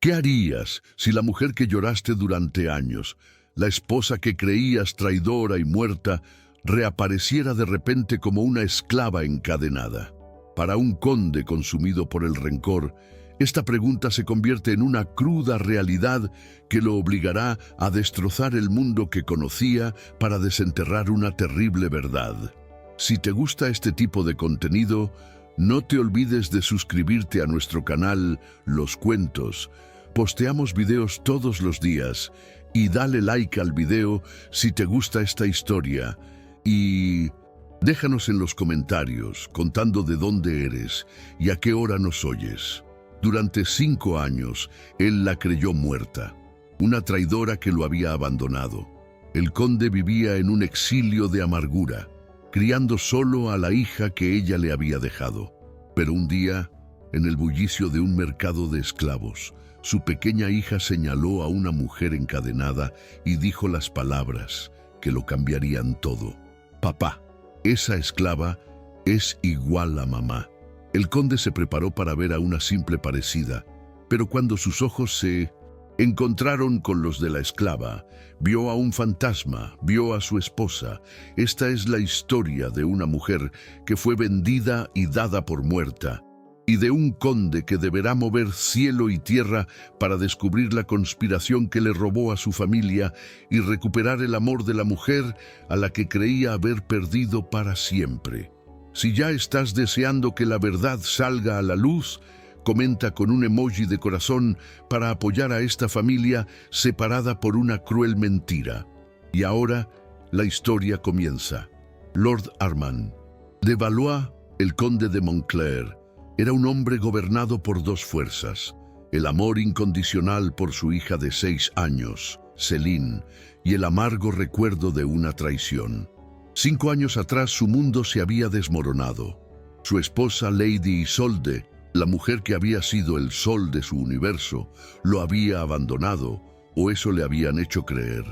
¿Qué harías si la mujer que lloraste durante años, la esposa que creías traidora y muerta, reapareciera de repente como una esclava encadenada? Para un conde consumido por el rencor, esta pregunta se convierte en una cruda realidad que lo obligará a destrozar el mundo que conocía para desenterrar una terrible verdad. Si te gusta este tipo de contenido, no te olvides de suscribirte a nuestro canal Los Cuentos. Posteamos videos todos los días y dale like al video si te gusta esta historia. Y déjanos en los comentarios contando de dónde eres y a qué hora nos oyes. Durante 5 años, él la creyó muerta, una traidora que lo había abandonado. El conde vivía en un exilio de amargura, criando solo a la hija que ella le había dejado. Pero un día, en el bullicio de un mercado de esclavos, su pequeña hija señaló a una mujer encadenada y dijo las palabras que lo cambiarían todo. «Papá, esa esclava es igual a mamá». El conde se preparó para ver a una simple parecida, pero cuando sus ojos se encontraron con los de la esclava, vio a un fantasma, vio a su esposa. Esta es la historia de una mujer que fue vendida y dada por muerta, y de un conde que deberá mover cielo y tierra para descubrir la conspiración que le robó a su familia y recuperar el amor de la mujer a la que creía haber perdido para siempre. Si ya estás deseando que la verdad salga a la luz, comenta con un emoji de corazón para apoyar a esta familia separada por una cruel mentira. Y ahora, la historia comienza. Lord Armand de Valois, el conde de Montclair, era un hombre gobernado por 2 fuerzas: el amor incondicional por su hija de 6 años, Céline, y el amargo recuerdo de una traición. 5 años atrás su mundo se había desmoronado. Su esposa Lady Isolde, la mujer que había sido el sol de su universo, lo había abandonado, o eso le habían hecho creer.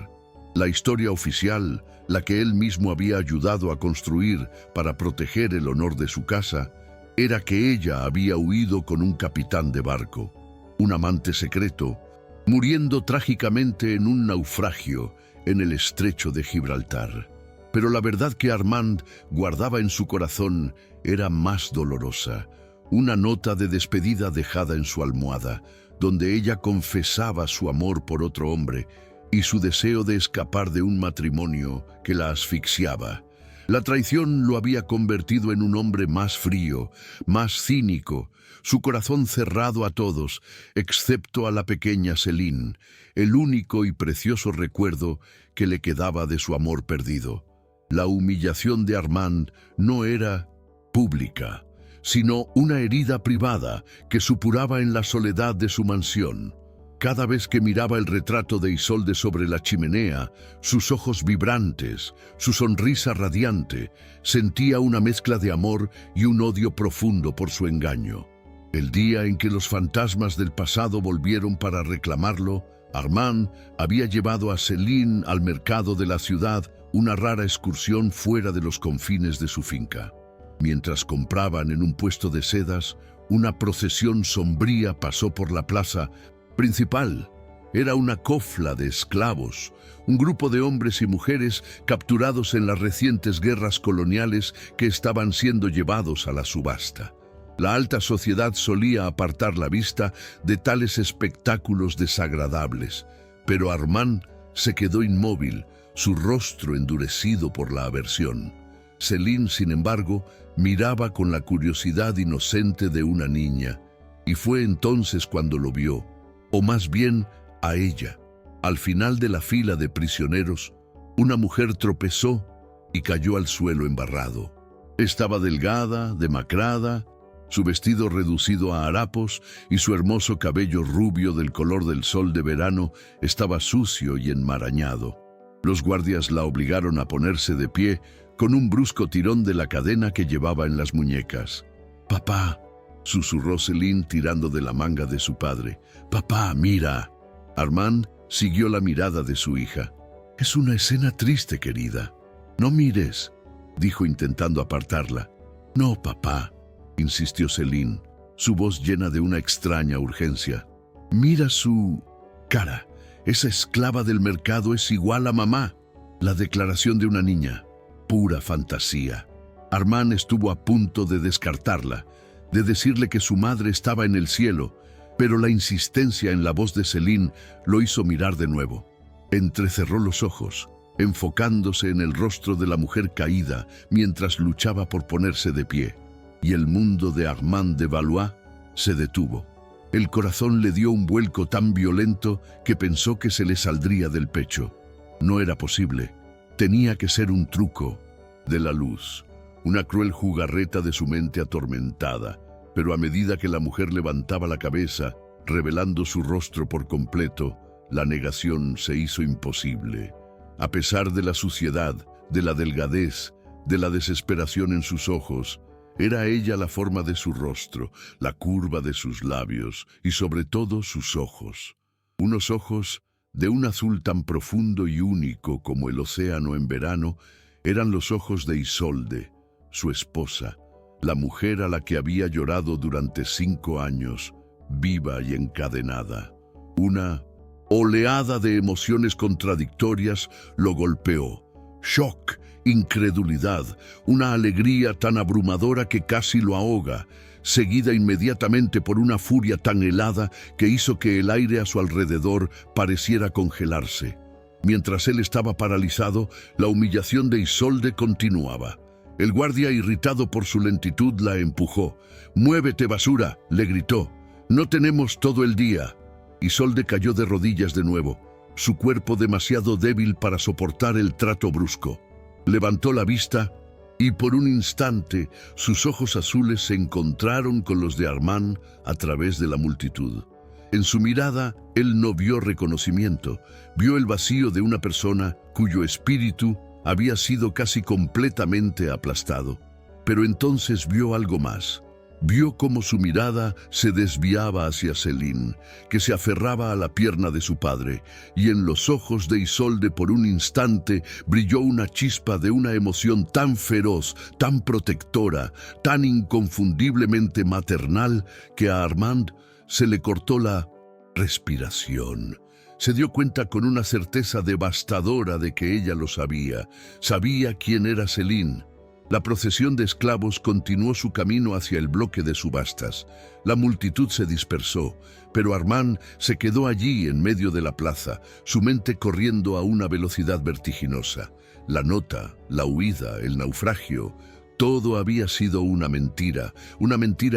La historia oficial, la que él mismo había ayudado a construir para proteger el honor de su casa, era que ella había huido con un capitán de barco, un amante secreto, muriendo trágicamente en un naufragio en el estrecho de Gibraltar. Pero la verdad que Armand guardaba en su corazón era más dolorosa. Una nota de despedida dejada en su almohada, donde ella confesaba su amor por otro hombre y su deseo de escapar de un matrimonio que la asfixiaba. La traición lo había convertido en un hombre más frío, más cínico, su corazón cerrado a todos, excepto a la pequeña Céline, el único y precioso recuerdo que le quedaba de su amor perdido. La humillación de Armand no era pública, sino una herida privada que supuraba en la soledad de su mansión. Cada vez que miraba el retrato de Isolde sobre la chimenea, sus ojos vibrantes, su sonrisa radiante, sentía una mezcla de amor y un odio profundo por su engaño. El día en que los fantasmas del pasado volvieron para reclamarlo, Armand había llevado a Céline al mercado de la ciudad, una rara excursión fuera de los confines de su finca. Mientras compraban en un puesto de sedas, una procesión sombría pasó por la plaza principal. Era una cofla de esclavos, un grupo de hombres y mujeres capturados en las recientes guerras coloniales que estaban siendo llevados a la subasta. La alta sociedad solía apartar la vista de tales espectáculos desagradables, pero Armand se quedó inmóvil, su rostro endurecido por la aversión. Céline, sin embargo, miraba con la curiosidad inocente de una niña, y fue entonces cuando lo vio, o más bien a ella. Al final de la fila de prisioneros, una mujer tropezó y cayó al suelo embarrado. Estaba delgada, demacrada, su vestido reducido a harapos y su hermoso cabello rubio del color del sol de verano estaba sucio y enmarañado. Los guardias la obligaron a ponerse de pie con un brusco tirón de la cadena que llevaba en las muñecas. «Papá», susurró Céline tirando de la manga de su padre. «Papá, mira». Armand siguió la mirada de su hija. «Es una escena triste, querida. No mires», dijo intentando apartarla. «No, papá», insistió Céline, su voz llena de una extraña urgencia. Mira su cara. Esa esclava del mercado es igual a mamá. La declaración de una niña. Pura fantasía. Armand estuvo a punto de descartarla, de decirle que su madre estaba en el cielo, pero la insistencia en la voz de Céline lo hizo mirar de nuevo. Entrecerró los ojos, enfocándose en el rostro de la mujer caída mientras luchaba por ponerse de pie, y el mundo de Armand de Valois se detuvo. El corazón le dio un vuelco tan violento que pensó que se le saldría del pecho. No era posible. Tenía que ser un truco de la luz, una cruel jugarreta de su mente atormentada. Pero a medida que la mujer levantaba la cabeza, revelando su rostro por completo, la negación se hizo imposible. A pesar de la suciedad, de la delgadez, de la desesperación en sus ojos, era ella la forma de su rostro, la curva de sus labios y sobre todo sus ojos. Unos ojos de un azul tan profundo y único como el océano en verano, eran los ojos de Isolde, su esposa, la mujer a la que había llorado durante 5 años, viva y encadenada. Una oleada de emociones contradictorias lo golpeó. Shock, incredulidad, una alegría tan abrumadora que casi lo ahoga, seguida inmediatamente por una furia tan helada que hizo que el aire a su alrededor pareciera congelarse. Mientras él estaba paralizado, la humillación de Isolde continuaba. El guardia, irritado por su lentitud, la empujó. «¡Muévete, basura!», le gritó. «No tenemos todo el día». Isolde cayó de rodillas de nuevo, su cuerpo demasiado débil para soportar el trato brusco. Levantó la vista y por un instante sus ojos azules se encontraron con los de Armand a través de la multitud. En su mirada, él no vio reconocimiento, vio el vacío de una persona cuyo espíritu había sido casi completamente aplastado. Pero entonces vio algo más. Vio cómo su mirada se desviaba hacia Céline, que se aferraba a la pierna de su padre, y en los ojos de Isolde por un instante brilló una chispa de una emoción tan feroz, tan protectora, tan inconfundiblemente maternal, que a Armand se le cortó la respiración. Se dio cuenta con una certeza devastadora de que ella lo sabía. Sabía quién era Céline. La procesión de esclavos continuó su camino hacia el bloque de subastas. La multitud se dispersó, pero Armand se quedó allí en medio de la plaza, su mente corriendo a una velocidad vertiginosa. La nota, la huida, el naufragio, todo había sido una mentira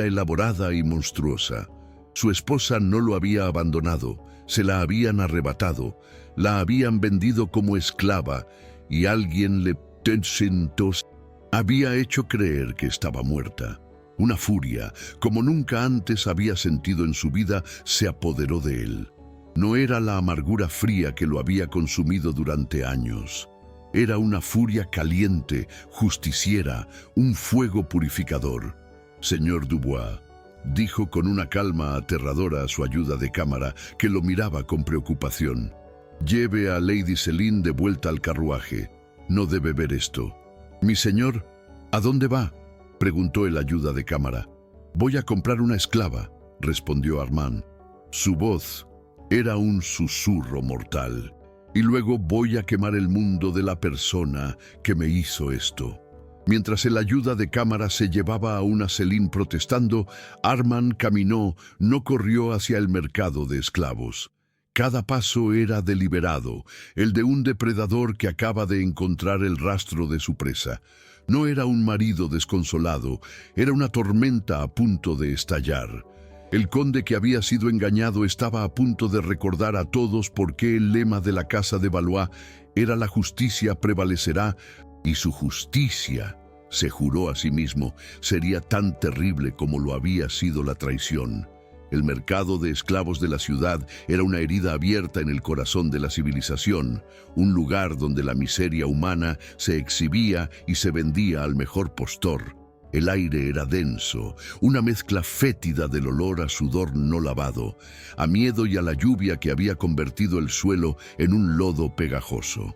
elaborada y monstruosa. Su esposa no lo había abandonado, se la habían arrebatado, la habían vendido como esclava y alguien le había hecho creer que estaba muerta. Una furia, como nunca antes había sentido en su vida, se apoderó de él. No era la amargura fría que lo había consumido durante años. Era una furia caliente, justiciera, un fuego purificador. «Señor Dubois», dijo con una calma aterradora a su ayuda de cámara, que lo miraba con preocupación. «Lleve a Lady Céline de vuelta al carruaje. No debe ver esto». «Mi señor, ¿a dónde va?», preguntó el ayuda de cámara. «Voy a comprar una esclava», respondió Armand. Su voz era un susurro mortal. «Y luego voy a quemar el mundo de la persona que me hizo esto». Mientras el ayuda de cámara se llevaba a una Céline protestando, Armand caminó, no corrió hacia el mercado de esclavos. Cada paso era deliberado, el de un depredador que acaba de encontrar el rastro de su presa. No era un marido desconsolado, era una tormenta a punto de estallar. El conde que había sido engañado estaba a punto de recordar a todos por qué el lema de la casa de Valois era «La justicia prevalecerá», y su justicia, se juró a sí mismo, sería tan terrible como lo había sido la traición. El mercado de esclavos de la ciudad era una herida abierta en el corazón de la civilización, un lugar donde la miseria humana se exhibía y se vendía al mejor postor. El aire era denso, una mezcla fétida del olor a sudor no lavado, a miedo y a la lluvia que había convertido el suelo en un lodo pegajoso.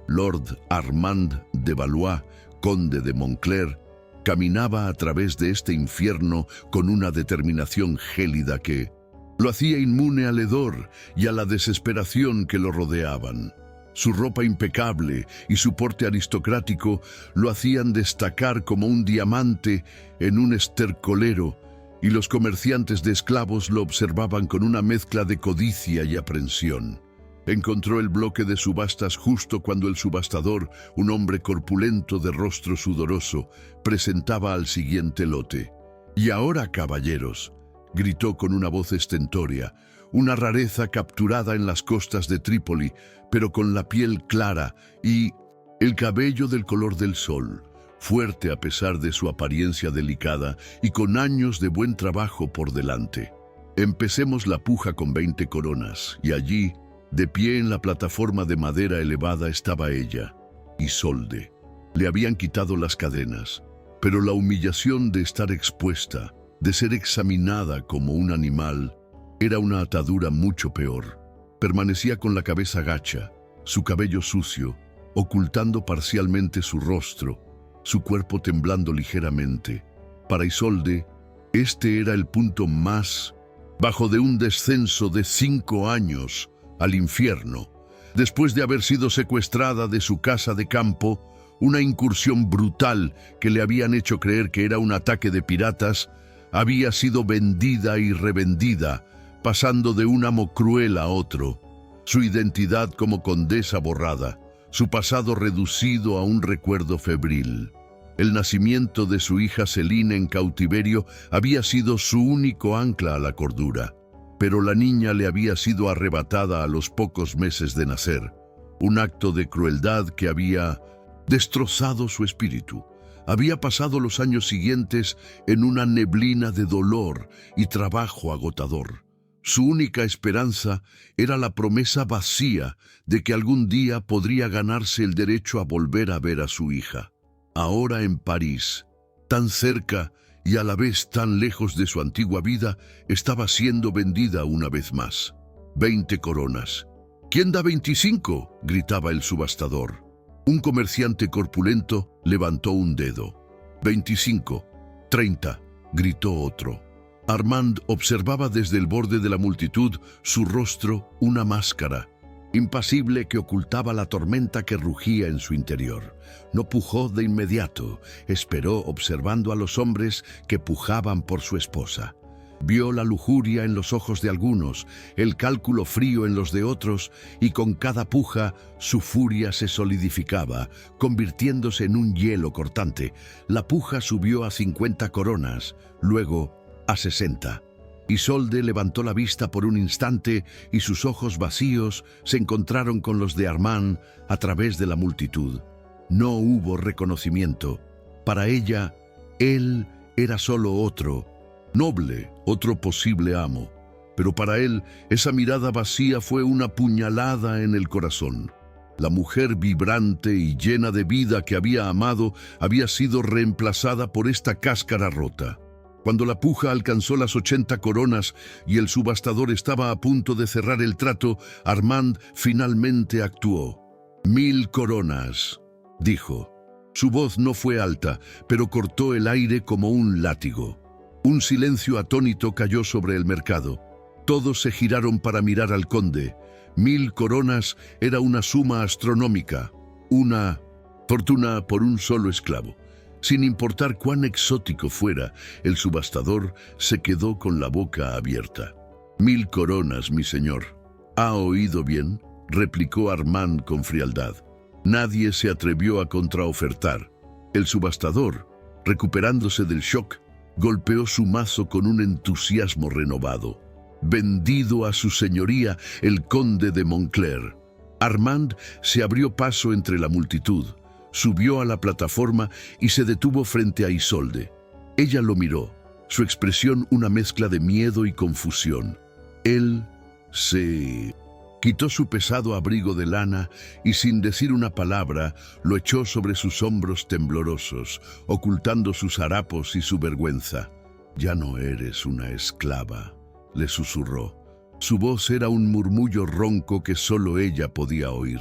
Lord Armand de Valois, conde de Montclair, caminaba a través de este infierno con una determinación gélida que Lo hacía inmune al hedor y a la desesperación que lo rodeaban. Su ropa impecable y su porte aristocrático lo hacían destacar como un diamante en un estercolero, y los comerciantes de esclavos lo observaban con una mezcla de codicia y aprensión. Encontró el bloque de subastas justo cuando el subastador, un hombre corpulento de rostro sudoroso, presentaba al siguiente lote. «Y ahora, caballeros», gritó con una voz estentórea, una rareza capturada en las costas de Trípoli, pero con la piel clara y el cabello del color del sol, fuerte a pesar de su apariencia delicada y con años de buen trabajo por delante. «Empecemos la puja con 20 coronas», y allí, de pie en la plataforma de madera elevada, estaba ella, Isolde. Le habían quitado las cadenas, pero la humillación de estar expuesta, de ser examinada como un animal, era una atadura mucho peor. Permanecía con la cabeza gacha, su cabello sucio, ocultando parcialmente su rostro, su cuerpo temblando ligeramente. Para Isolde, este era el punto más bajo de un descenso de 5 años al infierno. Después de haber sido secuestrada de su casa de campo, una incursión brutal que le habían hecho creer que era un ataque de piratas, había sido vendida y revendida, pasando de un amo cruel a otro. Su identidad como condesa borrada, su pasado reducido a un recuerdo febril. El nacimiento de su hija Celina en cautiverio había sido su único ancla a la cordura, pero la niña le había sido arrebatada a los pocos meses de nacer, un acto de crueldad que había destrozado su espíritu. Había pasado los años siguientes en una neblina de dolor y trabajo agotador. Su única esperanza era la promesa vacía de que algún día podría ganarse el derecho a volver a ver a su hija. Ahora en París, tan cerca y a la vez tan lejos de su antigua vida, estaba siendo vendida una vez más. 20 coronas. «¿Quién da 25?», gritaba el subastador. Un comerciante corpulento levantó un dedo. 25, 30, gritó otro. Armand observaba desde el borde de la multitud su rostro, una máscara, impasible que ocultaba la tormenta que rugía en su interior. No pujó de inmediato, esperó observando a los hombres que pujaban por su esposa. Vio la lujuria en los ojos de algunos, el cálculo frío en los de otros, y con cada puja su furia se solidificaba, convirtiéndose en un hielo cortante. La puja subió a 50 coronas, luego a 60. Isolde levantó la vista por un instante y sus ojos vacíos se encontraron con los de Armand a través de la multitud. No hubo reconocimiento. Para ella, él era solo otro, noble, otro posible amo. Pero para él, esa mirada vacía fue una puñalada en el corazón. La mujer vibrante y llena de vida que había amado había sido reemplazada por esta cáscara rota. Cuando la puja alcanzó las 80 coronas y el subastador estaba a punto de cerrar el trato, Armand finalmente actuó. 1000 coronas, dijo. Su voz no fue alta, pero cortó el aire como un látigo. Un silencio atónito cayó sobre el mercado. Todos se giraron para mirar al conde. 1000 coronas era una suma astronómica, una fortuna por un solo esclavo. Sin importar cuán exótico fuera, el subastador se quedó con la boca abierta. 1000 coronas, mi señor. ¿Ha oído bien?, replicó Armand con frialdad. Nadie se atrevió a contraofertar. El subastador, recuperándose del shock, golpeó su mazo con un entusiasmo renovado. «Vendido a su señoría, el conde de Montclair». Armand se abrió paso entre la multitud, subió a la plataforma y se detuvo frente a Isolde. Ella lo miró, su expresión una mezcla de miedo y confusión. Él se quitó su pesado abrigo de lana y sin decir una palabra lo echó sobre sus hombros temblorosos, ocultando sus harapos y su vergüenza. «Ya no eres una esclava», le susurró. Su voz era un murmullo ronco que solo ella podía oír.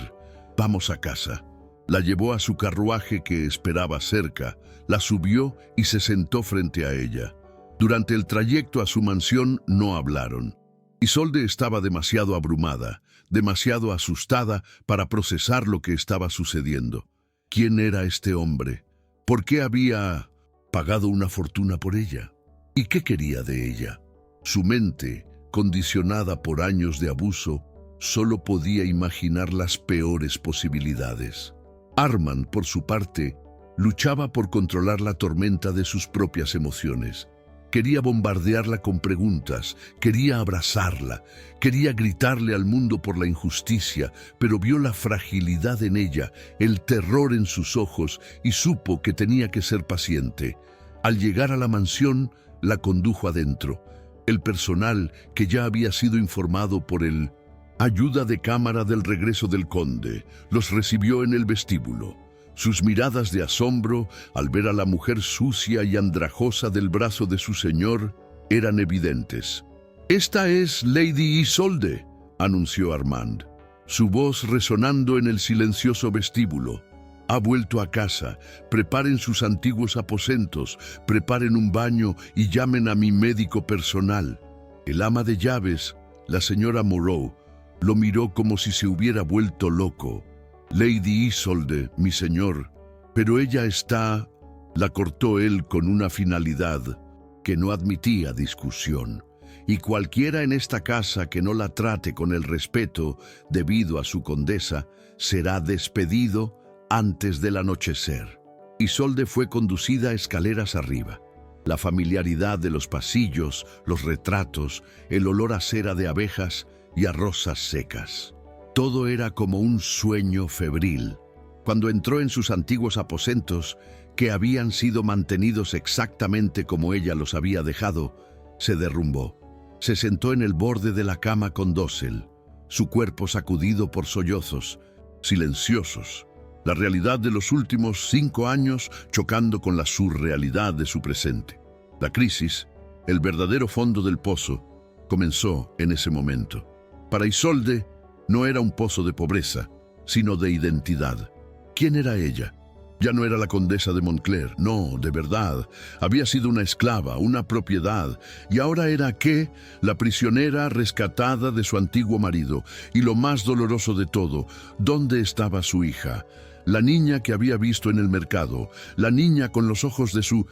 «Vamos a casa». La llevó a su carruaje que esperaba cerca, la subió y se sentó frente a ella. Durante el trayecto a su mansión no hablaron. Isolde estaba demasiado abrumada, demasiado asustada para procesar lo que estaba sucediendo. ¿Quién era este hombre? ¿Por qué había pagado una fortuna por ella? ¿Y qué quería de ella? Su mente, condicionada por años de abuso, solo podía imaginar las peores posibilidades. Armand, por su parte, luchaba por controlar la tormenta de sus propias emociones. Quería bombardearla con preguntas, quería abrazarla, quería gritarle al mundo por la injusticia, pero vio la fragilidad en ella, el terror en sus ojos y supo que tenía que ser paciente. Al llegar a la mansión, la condujo adentro. El personal, que ya había sido informado por el ayuda de cámara del regreso del conde, los recibió en el vestíbulo. Sus miradas de asombro al ver a la mujer sucia y andrajosa del brazo de su señor eran evidentes. «Esta es Lady Isolde», anunció Armand, su voz resonando en el silencioso vestíbulo. «Ha vuelto a casa. Preparen sus antiguos aposentos, preparen un baño y llamen a mi médico personal». El ama de llaves, la señora Moreau, lo miró como si se hubiera vuelto loco. «Lady Isolde, mi señor, pero ella está…», la cortó él con una finalidad que no admitía discusión. «Y cualquiera en esta casa que no la trate con el respeto debido a su condesa será despedido antes del anochecer». Isolde fue conducida escaleras arriba. La familiaridad de los pasillos, los retratos, el olor a cera de abejas y a rosas secas. Todo era como un sueño febril. Cuando entró en sus antiguos aposentos, que habían sido mantenidos exactamente como ella los había dejado, se derrumbó. Se sentó en el borde de la cama con dosel, su cuerpo sacudido por sollozos, silenciosos. La realidad de los últimos 5 años chocando con la surrealidad de su presente. La crisis, el verdadero fondo del pozo, comenzó en ese momento. Para Isolde, no era un pozo de pobreza, sino de identidad. ¿Quién era ella? Ya no era la condesa de Montclair, no, de verdad. Había sido una esclava, una propiedad, y ahora era ¿qué? La prisionera rescatada de su antiguo marido. Y lo más doloroso de todo, ¿dónde estaba su hija? La niña que había visto en el mercado, la niña con los ojos de su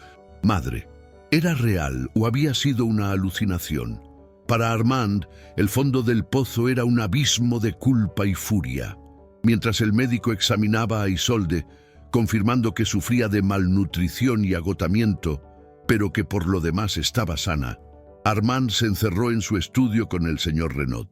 madre. ¿Era real o había sido una alucinación? Para Armand, el fondo del pozo era un abismo de culpa y furia. Mientras el médico examinaba a Isolde, confirmando que sufría de malnutrición y agotamiento, pero que por lo demás estaba sana, Armand se encerró en su estudio con el señor Renaud.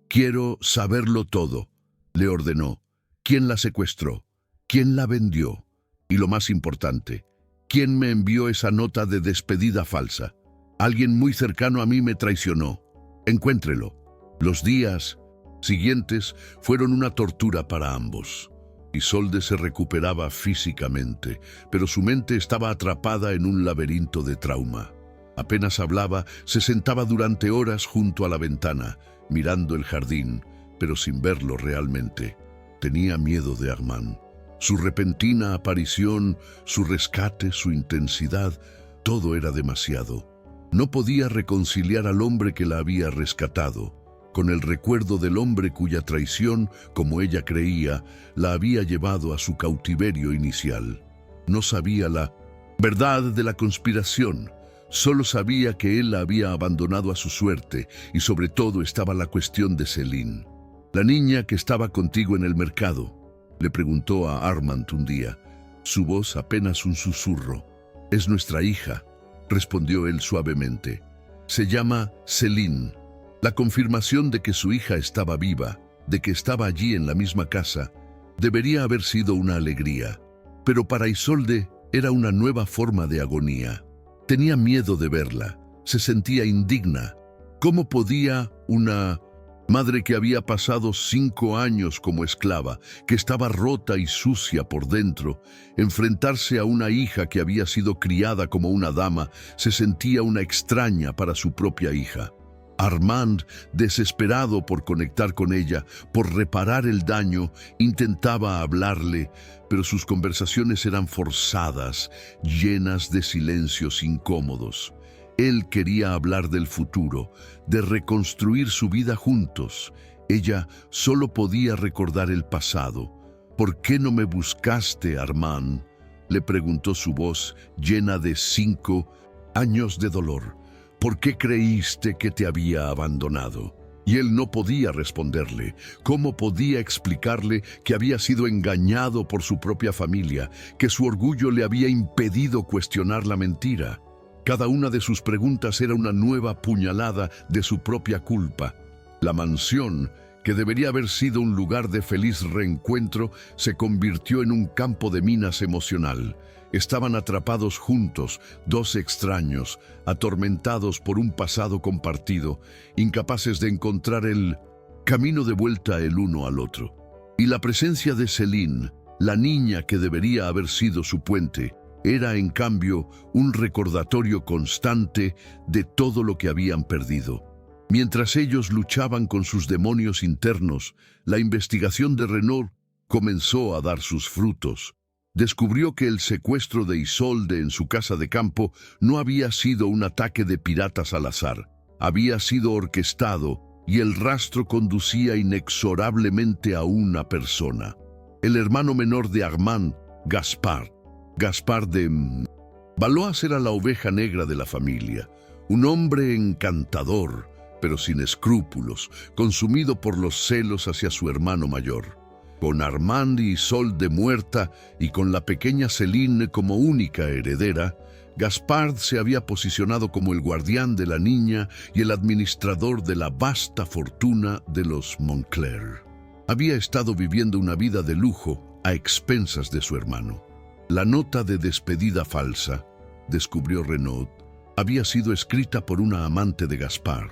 «Quiero saberlo todo», le ordenó. «¿Quién la secuestró? ¿Quién la vendió? Y lo más importante, ¿quién me envió esa nota de despedida falsa? Alguien muy cercano a mí me traicionó. Encuéntrelo». Los días siguientes fueron una tortura para ambos. Isolde se recuperaba físicamente, pero su mente estaba atrapada en un laberinto de trauma. Apenas hablaba, se sentaba durante horas junto a la ventana, mirando el jardín, pero sin verlo realmente. Tenía miedo de Armand. Su repentina aparición, su rescate, su intensidad, todo era demasiado. No podía reconciliar al hombre que la había rescatado con el recuerdo del hombre cuya traición, como ella creía, la había llevado a su cautiverio inicial. No sabía la verdad de la conspiración, solo sabía que él la había abandonado a su suerte y sobre todo estaba la cuestión de Céline. «La niña que estaba contigo en el mercado», le preguntó a Armand un día, su voz apenas un susurro. «Es nuestra hija», respondió él suavemente. «Se llama Céline». La confirmación de que su hija estaba viva, de que estaba allí en la misma casa, debería haber sido una alegría. Pero para Isolde era una nueva forma de agonía. Tenía miedo de verla, se sentía indigna. ¿Cómo podía una madre que había pasado 5 años como esclava, que estaba rota y sucia por dentro, enfrentarse a una hija que había sido criada como una dama? Se sentía una extraña para su propia hija. Armand, desesperado por conectar con ella, por reparar el daño, intentaba hablarle, pero sus conversaciones eran forzadas, llenas de silencios incómodos. Él quería hablar del futuro, de reconstruir su vida juntos. Ella solo podía recordar el pasado. «¿Por qué no me buscaste, Armand?», le preguntó su voz llena de 5 años de dolor. «¿Por qué creíste que te había abandonado?». Y él no podía responderle. ¿Cómo podía explicarle que había sido engañado por su propia familia, que su orgullo le había impedido cuestionar la mentira? Cada una de sus preguntas era una nueva puñalada de su propia culpa. La mansión, que debería haber sido un lugar de feliz reencuentro, se convirtió en un campo de minas emocional. Estaban atrapados juntos, 2 extraños, atormentados por un pasado compartido, incapaces de encontrar el camino de vuelta el uno al otro. Y la presencia de Céline, la niña que debería haber sido su puente, era en cambio un recordatorio constante de todo lo que habían perdido. Mientras ellos luchaban con sus demonios internos, la investigación de Renaud comenzó a dar sus frutos. Descubrió que el secuestro de Isolde en su casa de campo no había sido un ataque de piratas al azar. Había sido orquestado y el rastro conducía inexorablemente a una persona. El hermano menor de Armand, Gaspard. Gaspard de Valois era la oveja negra de la familia. Un hombre encantador, pero sin escrúpulos, consumido por los celos hacia su hermano mayor. Con Armand y Isolde muerta y con la pequeña Céline como única heredera, Gaspard se había posicionado como el guardián de la niña y el administrador de la vasta fortuna de los Moncler. Había estado viviendo una vida de lujo a expensas de su hermano. La nota de despedida falsa, descubrió Renaud, había sido escrita por una amante de Gaspard,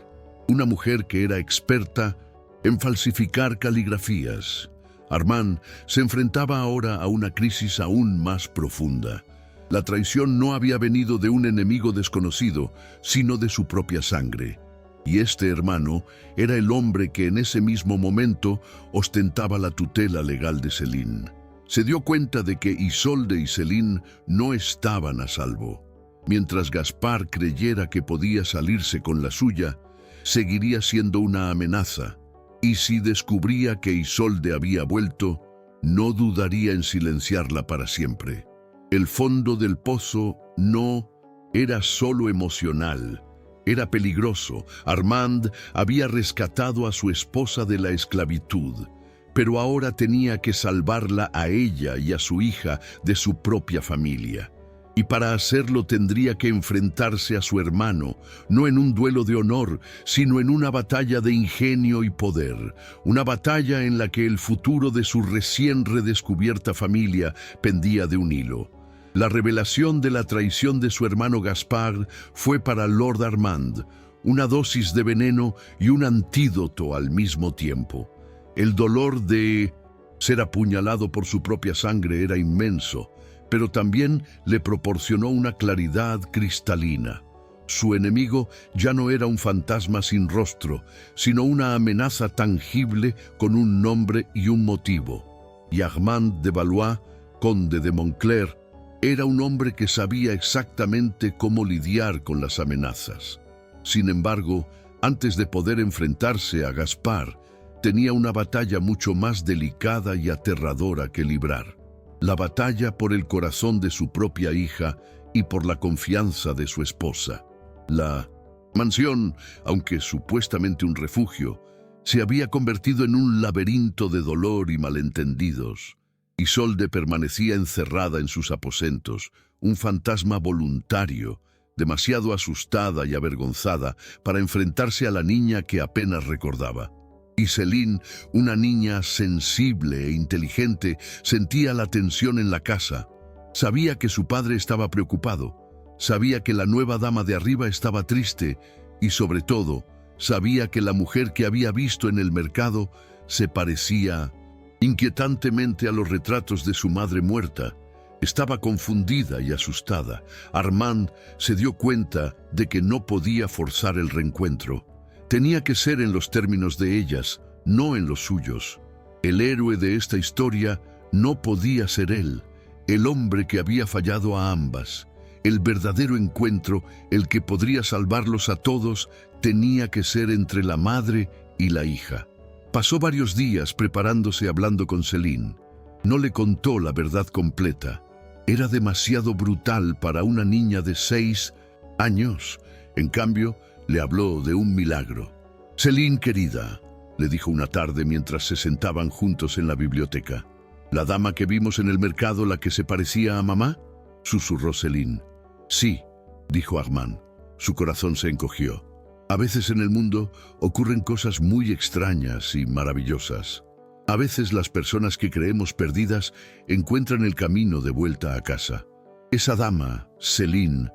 una mujer que era experta en falsificar caligrafías. Armand se enfrentaba ahora a una crisis aún más profunda. La traición no había venido de un enemigo desconocido, sino de su propia sangre. Y este hermano era el hombre que en ese mismo momento ostentaba la tutela legal de Céline. Se dio cuenta de que Isolde y Céline no estaban a salvo. Mientras Gaspard creyera que podía salirse con la suya, seguiría siendo una amenaza. Y si descubría que Isolde había vuelto, no dudaría en silenciarla para siempre. El fondo del pozo no era solo emocional, era peligroso. Armand había rescatado a su esposa de la esclavitud, pero ahora tenía que salvarla a ella y a su hija de su propia familia. Y para hacerlo tendría que enfrentarse a su hermano, no en un duelo de honor, sino en una batalla de ingenio y poder, una batalla en la que el futuro de su recién redescubierta familia pendía de un hilo. La revelación de la traición de su hermano Gaspard fue para Lord Armand una dosis de veneno y un antídoto al mismo tiempo. El dolor de ser apuñalado por su propia sangre era inmenso, pero también le proporcionó una claridad cristalina. Su enemigo ya no era un fantasma sin rostro, sino una amenaza tangible con un nombre y un motivo. Y Armand de Valois, conde de Moncler, era un hombre que sabía exactamente cómo lidiar con las amenazas. Sin embargo, antes de poder enfrentarse a Gaspard, tenía una batalla mucho más delicada y aterradora que librar. La batalla por el corazón de su propia hija y por la confianza de su esposa. La mansión, aunque supuestamente un refugio, se había convertido en un laberinto de dolor y malentendidos. Isolde permanecía encerrada en sus aposentos, un fantasma voluntario, demasiado asustada y avergonzada para enfrentarse a la niña que apenas recordaba. Y Céline, una niña sensible e inteligente, sentía la tensión en la casa. Sabía que su padre estaba preocupado, sabía que la nueva dama de arriba estaba triste y, sobre todo, sabía que la mujer que había visto en el mercado se parecía inquietantemente a los retratos de su madre muerta. Estaba confundida y asustada. Armand se dio cuenta de que no podía forzar el reencuentro. Tenía que ser en los términos de ellas, no en los suyos. El héroe de esta historia no podía ser él, el hombre que había fallado a ambas. El verdadero encuentro, el que podría salvarlos a todos, tenía que ser entre la madre y la hija. Pasó varios días preparándose hablando con Céline. No le contó la verdad completa. Era demasiado brutal para una niña de 6 años. En cambio, le habló de un milagro. «Céline, querida», le dijo una tarde mientras se sentaban juntos en la biblioteca. «¿La dama que vimos en el mercado, la que se parecía a mamá?», susurró Céline. «Sí», dijo Armand. Su corazón se encogió. A veces en el mundo ocurren cosas muy extrañas y maravillosas. A veces las personas que creemos perdidas encuentran el camino de vuelta a casa. Esa dama, Céline,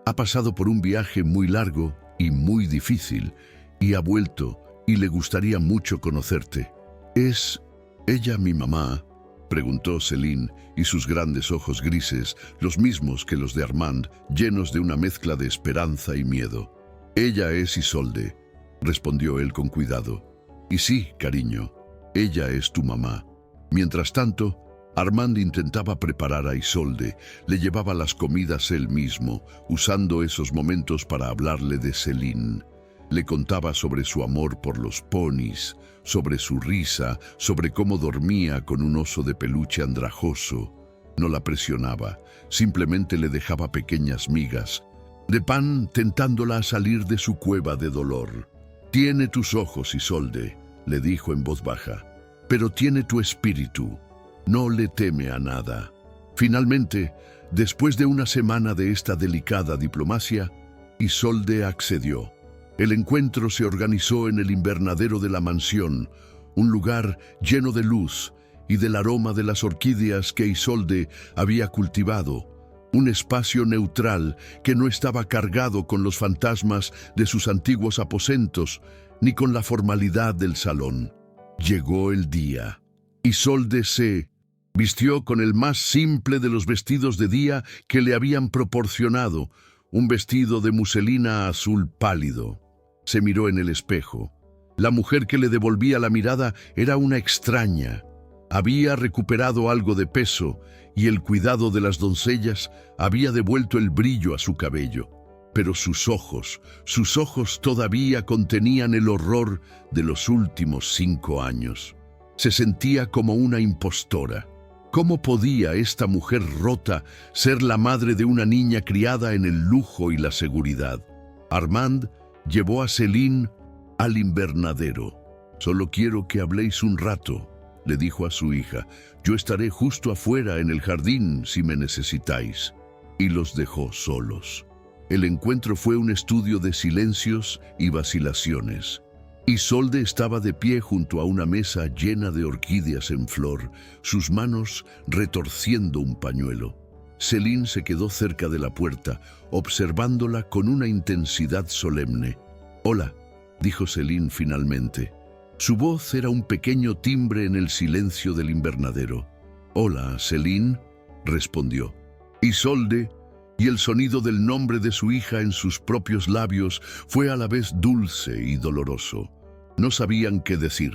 ha pasado por un viaje muy largo y muy difícil y ha vuelto y le gustaría mucho conocerte. ¿Es ella mi mamá?, preguntó Céline, y sus grandes ojos grises, los mismos que los de Armand, llenos de una mezcla de esperanza y miedo. «Ella es Isolde», respondió él con cuidado. «Y sí, cariño, ella es tu mamá». Mientras tanto, Armand intentaba preparar a Isolde, le llevaba las comidas él mismo, usando esos momentos para hablarle de Céline. Le contaba sobre su amor por los ponis, sobre su risa, sobre cómo dormía con un oso de peluche andrajoso. No la presionaba, simplemente le dejaba pequeñas migas de pan tentándola a salir de su cueva de dolor. «Tiene tus ojos, Isolde», le dijo en voz baja, «pero tiene tu espíritu. No le teme a nada». Finalmente, después de una semana de esta delicada diplomacia, Isolde accedió. El encuentro se organizó en el invernadero de la mansión, un lugar lleno de luz y del aroma de las orquídeas que Isolde había cultivado, un espacio neutral que no estaba cargado con los fantasmas de sus antiguos aposentos ni con la formalidad del salón. Llegó el día. Isolde se vistió con el más simple de los vestidos de día que le habían proporcionado, un vestido de muselina azul pálido. Se miró en el espejo. La mujer que le devolvía la mirada era una extraña. Había recuperado algo de peso y el cuidado de las doncellas había devuelto el brillo a su cabello. Pero sus ojos todavía contenían el horror de los últimos 5 años. Se sentía como una impostora. ¿Cómo podía esta mujer rota ser la madre de una niña criada en el lujo y la seguridad? Armand llevó a Céline al invernadero. «Solo quiero que habléis un rato», le dijo a su hija. «Yo estaré justo afuera en el jardín si me necesitáis». Y los dejó solos. El encuentro fue un estudio de silencios y vacilaciones. Isolde estaba de pie junto a una mesa llena de orquídeas en flor, sus manos retorciendo un pañuelo. Céline se quedó cerca de la puerta, observándola con una intensidad solemne. «Hola», dijo Céline finalmente. Su voz era un pequeño timbre en el silencio del invernadero. «Hola, Céline», respondió. Isolde, y el sonido del nombre de su hija en sus propios labios fue a la vez dulce y doloroso. No sabían qué decir.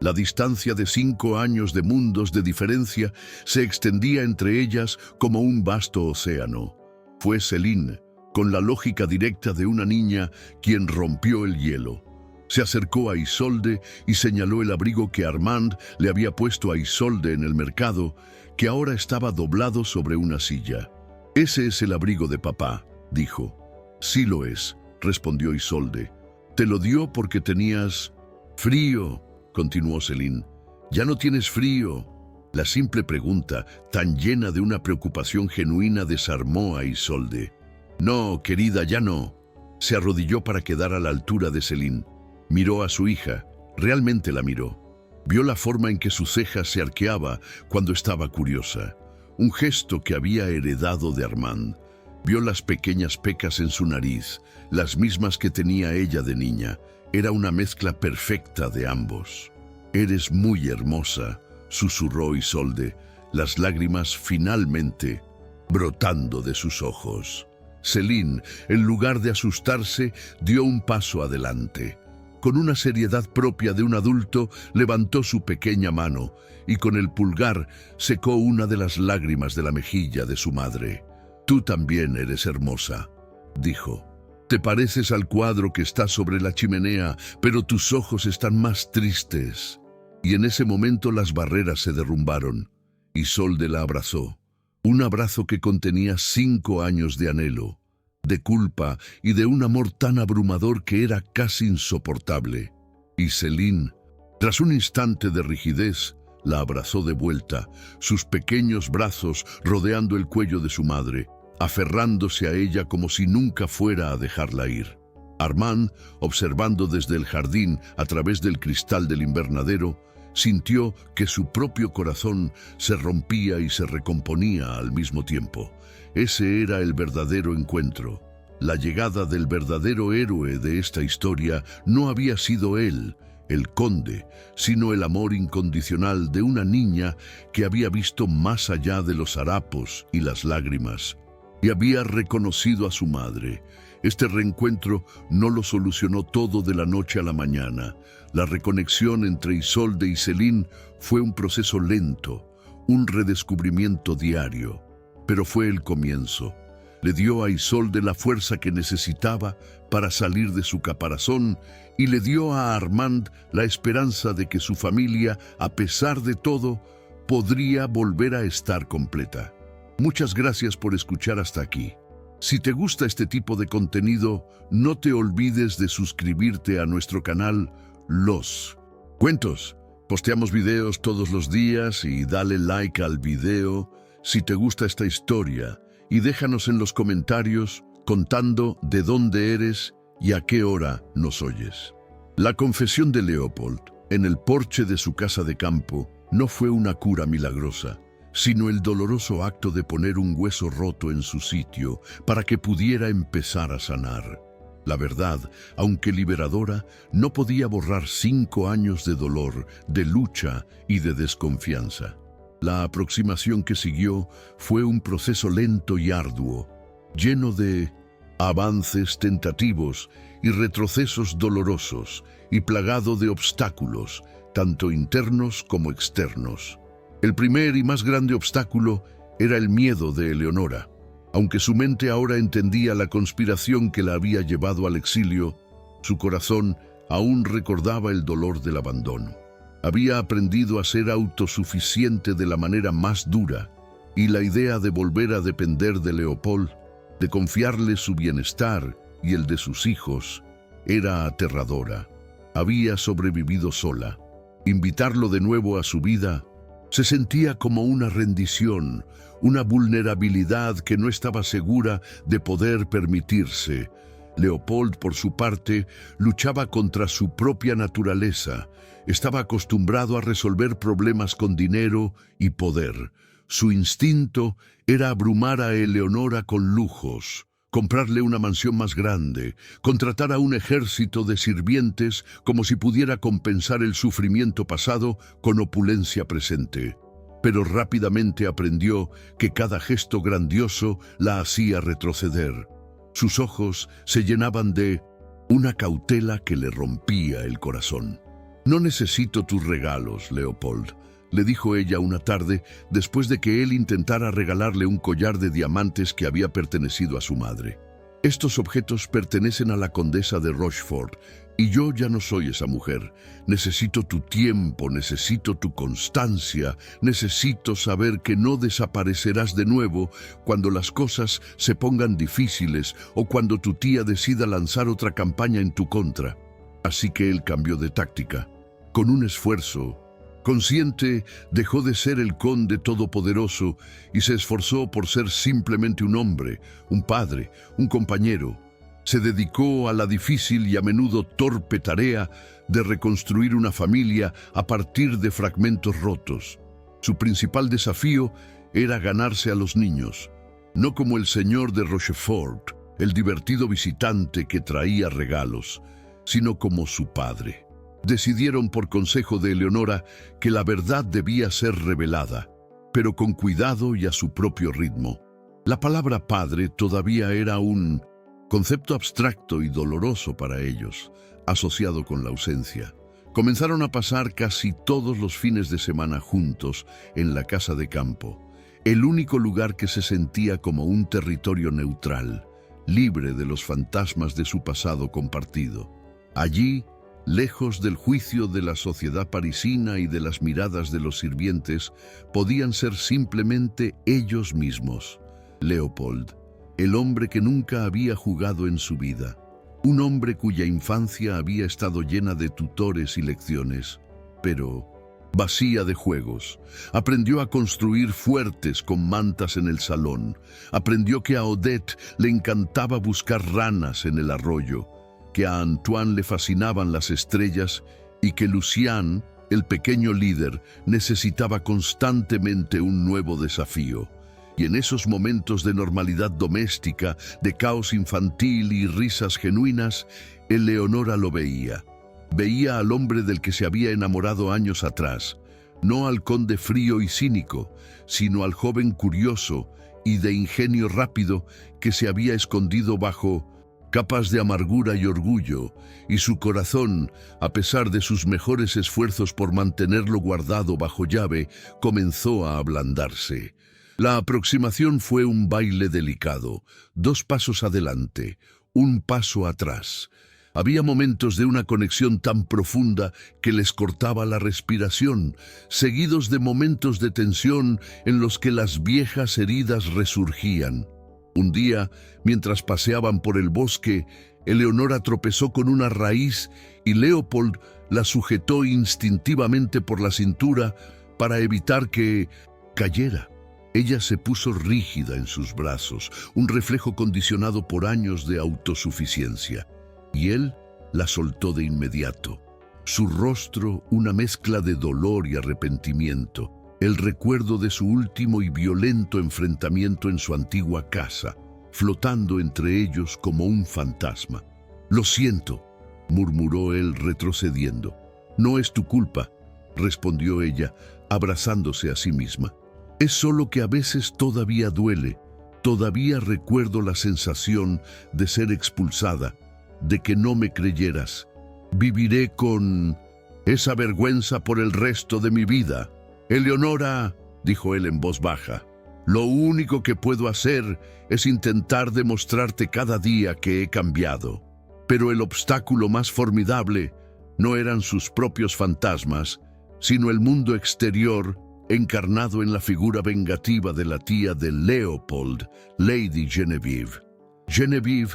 La distancia de 5 años de mundos de diferencia se extendía entre ellas como un vasto océano. Fue Céline, con la lógica directa de una niña, quien rompió el hielo. Se acercó a Isolde y señaló el abrigo que Armand le había puesto a Isolde en el mercado, que ahora estaba doblado sobre una silla. «Ese es el abrigo de papá», dijo. «Sí lo es», respondió Isolde. «Te lo dio porque tenías frío», continuó Céline. «Ya no tienes frío». La simple pregunta, tan llena de una preocupación genuina, desarmó a Isolde. «No, querida, ya no». Se arrodilló para quedar a la altura de Céline. Miró a su hija, realmente la miró. Vio la forma en que su ceja se arqueaba cuando estaba curiosa, un gesto que había heredado de Armand. Vio las pequeñas pecas en su nariz, las mismas que tenía ella de niña. Era una mezcla perfecta de ambos. «Eres muy hermosa», susurró Isolde, las lágrimas finalmente brotando de sus ojos. Céline, en lugar de asustarse, dio un paso adelante. Con una seriedad propia de un adulto, levantó su pequeña mano y con el pulgar secó una de las lágrimas de la mejilla de su madre. Tú también eres hermosa, dijo. Te pareces al cuadro que está sobre la chimenea, pero tus ojos están más tristes. Y en ese momento las barreras se derrumbaron. Isolde la abrazó. Un abrazo que contenía 5 años de anhelo, de culpa y de un amor tan abrumador que era casi insoportable. Y Céline, tras un instante de rigidez, la abrazó de vuelta, sus pequeños brazos rodeando el cuello de su madre, aferrándose a ella como si nunca fuera a dejarla ir. Armand, observando desde el jardín a través del cristal del invernadero, sintió que su propio corazón se rompía y se recomponía al mismo tiempo. Ese era el verdadero encuentro. La llegada del verdadero héroe de esta historia no había sido él, el conde, sino el amor incondicional de una niña que había visto más allá de los harapos y las lágrimas, y había reconocido a su madre. Este reencuentro no lo solucionó todo de la noche a la mañana. La reconexión entre Isolde y Céline fue un proceso lento, un redescubrimiento diario, pero fue el comienzo. Le dio a Isolde la fuerza que necesitaba para salir de su caparazón y le dio a Armand la esperanza de que su familia, a pesar de todo, podría volver a estar completa. Muchas gracias por escuchar hasta aquí. Si te gusta este tipo de contenido, no te olvides de suscribirte a nuestro canal Los Cuentos. Posteamos videos todos los días y dale like al video si te gusta esta historia y déjanos en los comentarios contando de dónde eres y a qué hora nos oyes. La confesión de Leopold en el porche de su casa de campo no fue una cura milagrosa, sino el doloroso acto de poner un hueso roto en su sitio para que pudiera empezar a sanar. La verdad, aunque liberadora, no podía borrar 5 años de dolor, de lucha y de desconfianza. La aproximación que siguió fue un proceso lento y arduo, lleno de avances tentativos y retrocesos dolorosos, y plagado de obstáculos, tanto internos como externos. El primer y más grande obstáculo era el miedo de Eleonora. Aunque su mente ahora entendía la conspiración que la había llevado al exilio, su corazón aún recordaba el dolor del abandono. Había aprendido a ser autosuficiente de la manera más dura, y la idea de volver a depender de Leopold, de confiarle su bienestar y el de sus hijos, era aterradora. Había sobrevivido sola. Invitarlo de nuevo a su vida se sentía como una rendición, una vulnerabilidad que no estaba segura de poder permitirse. Leopold, por su parte, luchaba contra su propia naturaleza. Estaba acostumbrado a resolver problemas con dinero y poder. Su instinto era abrumar a Eleonora con lujos, comprarle una mansión más grande, contratar a un ejército de sirvientes como si pudiera compensar el sufrimiento pasado con opulencia presente. Pero rápidamente aprendió que cada gesto grandioso la hacía retroceder. Sus ojos se llenaban de una cautela que le rompía el corazón. «No necesito tus regalos, Leopold», le dijo ella una tarde después de que él intentara regalarle un collar de diamantes que había pertenecido a su madre. «Estos objetos pertenecen a la condesa de Rochefort, y yo ya no soy esa mujer. Necesito tu tiempo, necesito tu constancia, necesito saber que no desaparecerás de nuevo cuando las cosas se pongan difíciles o cuando tu tía decida lanzar otra campaña en tu contra». Así que él cambió de táctica. Con un esfuerzo consciente, dejó de ser el conde todopoderoso y se esforzó por ser simplemente un hombre, un padre, un compañero. Se dedicó a la difícil y a menudo torpe tarea de reconstruir una familia a partir de fragmentos rotos. Su principal desafío era ganarse a los niños, no como el señor de Rochefort, el divertido visitante que traía regalos, sino como su padre. Decidieron por consejo de Eleonora que la verdad debía ser revelada, pero con cuidado y a su propio ritmo. La palabra padre todavía era un concepto abstracto y doloroso para ellos, asociado con la ausencia. Comenzaron a pasar casi todos los fines de semana juntos en la casa de campo. el único lugar que se sentía como un territorio neutral, libre de los fantasmas de su pasado compartido. Allí, lejos del juicio de la sociedad parisina y de las miradas de los sirvientes, podían ser simplemente ellos mismos. Léopold, el hombre que nunca había jugado en su vida, un hombre cuya infancia había estado llena de tutores y lecciones, pero vacía de juegos. Aprendió a construir fuertes con mantas en el salón. Aprendió que a Odette le encantaba buscar ranas en el arroyo, que a Antoine le fascinaban las estrellas y que Lucien, el pequeño líder, necesitaba constantemente un nuevo desafío. Y en esos momentos de normalidad doméstica, de caos infantil y risas genuinas, Eleonora lo veía. Veía al hombre del que se había enamorado años atrás, no al conde frío y cínico, sino al joven curioso y de ingenio rápido que se había escondido bajo capas de amargura y orgullo, y su corazón, a pesar de sus mejores esfuerzos por mantenerlo guardado bajo llave, comenzó a ablandarse. La aproximación fue un baile delicado, 2 pasos adelante, 1 paso atrás. Había momentos de una conexión tan profunda que les cortaba la respiración, seguidos de momentos de tensión en los que las viejas heridas resurgían. Un día, mientras paseaban por el bosque, Eleonora tropezó con una raíz y Léopold la sujetó instintivamente por la cintura para evitar que cayera. Ella se puso rígida en sus brazos, un reflejo condicionado por años de autosuficiencia. Y él la soltó de inmediato. Su rostro, una mezcla de dolor y arrepentimiento, el recuerdo de su último y violento enfrentamiento en su antigua casa, flotando entre ellos como un fantasma. «Lo siento», murmuró él retrocediendo. «No es tu culpa», respondió ella, abrazándose a sí misma. «Es solo que a veces todavía duele. Todavía recuerdo la sensación de ser expulsada, de que no me creyeras. Viviré con esa vergüenza por el resto de mi vida». «Eleonora», dijo él en voz baja, «lo único que puedo hacer es intentar demostrarte cada día que he cambiado». Pero el obstáculo más formidable no eran sus propios fantasmas, sino el mundo exterior encarnado en la figura vengativa de la tía de Léopold, Lady Genevieve. Genevieve,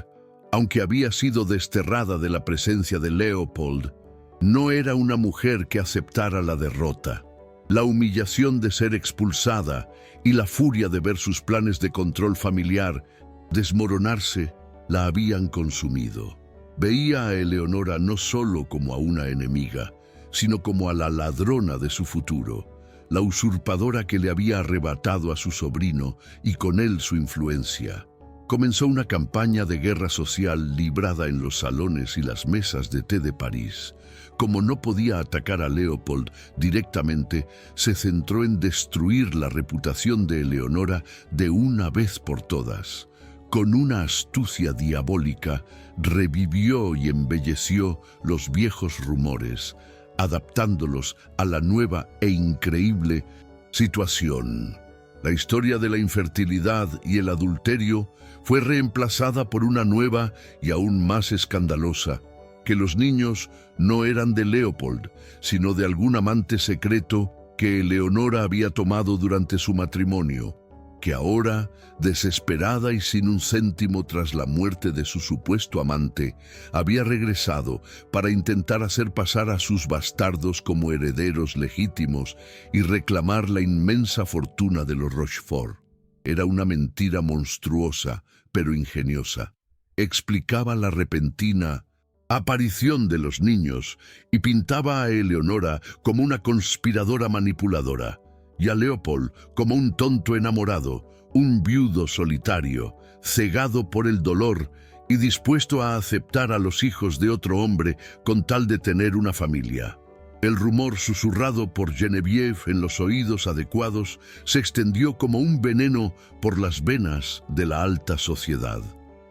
aunque había sido desterrada de la presencia de Léopold, no era una mujer que aceptara la derrota. La humillación de ser expulsada y la furia de ver sus planes de control familiar desmoronarse la habían consumido. Veía a Eleonora no solo como a una enemiga, sino como a la ladrona de su futuro, la usurpadora que le había arrebatado a su sobrino y con él su influencia. Comenzó una campaña de guerra social librada en los salones y las mesas de té de París. Como no podía atacar a Léopold directamente, se centró en destruir la reputación de Eleonora de una vez por todas. Con una astucia diabólica, revivió y embelleció los viejos rumores, adaptándolos a la nueva e increíble situación. La historia de la infertilidad y el adulterio fue reemplazada por una nueva y aún más escandalosa, que los niños no eran de Léopold, sino de algún amante secreto que Eleonora había tomado durante su matrimonio, que ahora, desesperada y sin un céntimo tras la muerte de su supuesto amante, había regresado para intentar hacer pasar a sus bastardos como herederos legítimos y reclamar la inmensa fortuna de los Rochefort. Era una mentira monstruosa, pero ingeniosa. Explicaba la repentina aparición de los niños y pintaba a Eleonora como una conspiradora manipuladora y a Léopold como un tonto enamorado, un viudo solitario, cegado por el dolor y dispuesto a aceptar a los hijos de otro hombre con tal de tener una familia. El rumor susurrado por Genevieve en los oídos adecuados se extendió como un veneno por las venas de la alta sociedad.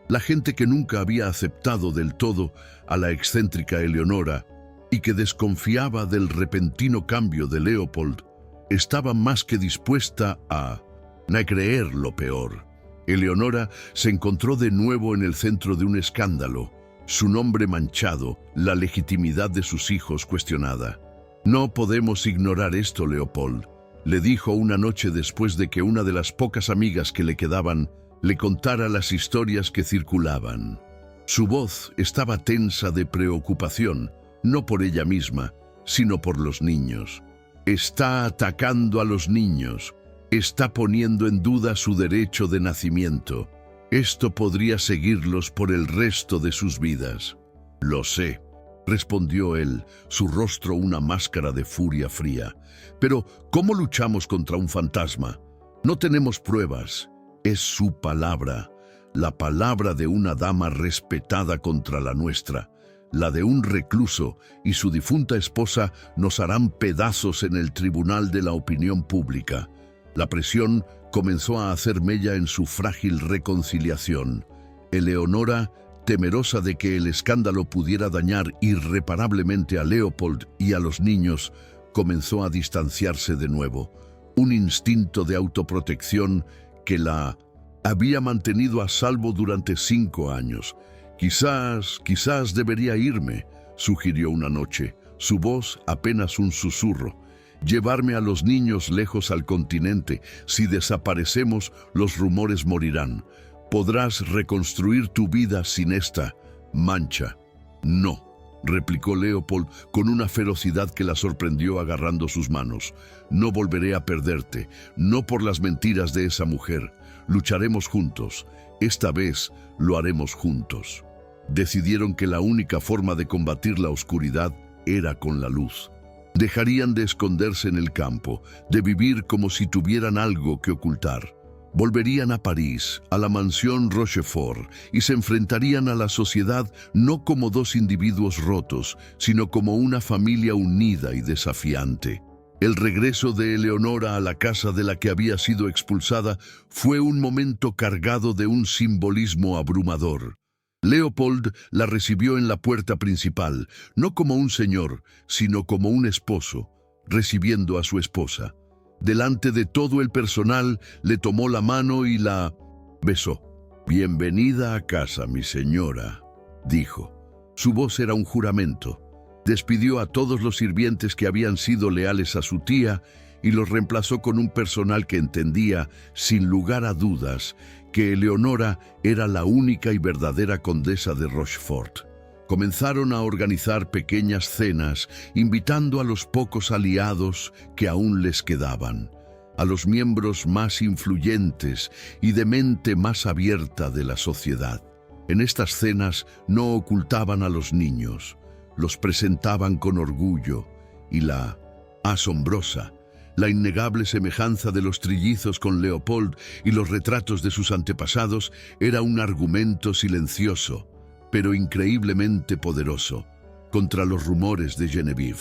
La gente que nunca había aceptado del todo a la excéntrica Eleonora y que desconfiaba del repentino cambio de Léopold, estaba más que dispuesta a No creer lo peor. Eleonora se encontró de nuevo en el centro de un escándalo, su nombre manchado, la legitimidad de sus hijos cuestionada. «No podemos ignorar esto, Leopold», le dijo una noche después de que una de las pocas amigas que le quedaban le contara las historias que circulaban. Su voz estaba tensa de preocupación, no por ella misma, sino por los niños. «Está atacando a los niños. Está poniendo en duda su derecho de nacimiento. Esto podría seguirlos por el resto de sus vidas». «Lo sé», respondió él, su rostro una máscara de furia fría. «Pero, ¿cómo luchamos contra un fantasma? No tenemos pruebas. Es su palabra, la palabra de una dama respetada contra la nuestra. La de un recluso y su difunta esposa nos harán pedazos en el tribunal de la opinión pública». La presión comenzó a hacer mella en su frágil reconciliación. Eleonora, temerosa de que el escándalo pudiera dañar irreparablemente a Leopold y a los niños, comenzó a distanciarse de nuevo. Un instinto de autoprotección que la había mantenido a salvo durante 5 años. Quizás debería irme», sugirió una noche, su voz apenas un susurro. «Llevarme a los niños lejos al continente. Si desaparecemos, los rumores morirán. Podrás reconstruir tu vida sin esta mancha». «No», replicó Leopold con una ferocidad que la sorprendió agarrando sus manos. «No volveré a perderte, no por las mentiras de esa mujer. Lucharemos juntos. Esta vez lo haremos juntos». Decidieron que la única forma de combatir la oscuridad era con la luz. Dejarían de esconderse en el campo, de vivir como si tuvieran algo que ocultar. Volverían a París, a la mansión Rochefort, y se enfrentarían a la sociedad no como 2 individuos rotos, sino como una familia unida y desafiante. El regreso de Eleonora a la casa de la que había sido expulsada fue un momento cargado de un simbolismo abrumador. Leopold la recibió en la puerta principal, no como un señor, sino como un esposo, recibiendo a su esposa. Delante de todo el personal, le tomó la mano y la besó. «Bienvenida a casa, mi señora», dijo. Su voz era un juramento. Despidió a todos los sirvientes que habían sido leales a su tía y los reemplazó con un personal que entendía, sin lugar a dudas, que Eleonora era la única y verdadera condesa de Rochefort. Comenzaron a organizar pequeñas cenas, invitando a los pocos aliados que aún les quedaban, a los miembros más influyentes y de mente más abierta de la sociedad. En estas cenas no ocultaban a los niños, los presentaban con orgullo, y la asombrosa, la innegable semejanza de los trillizos con Leopold y los retratos de sus antepasados era un argumento silencioso, pero increíblemente poderoso, contra los rumores de Genevieve.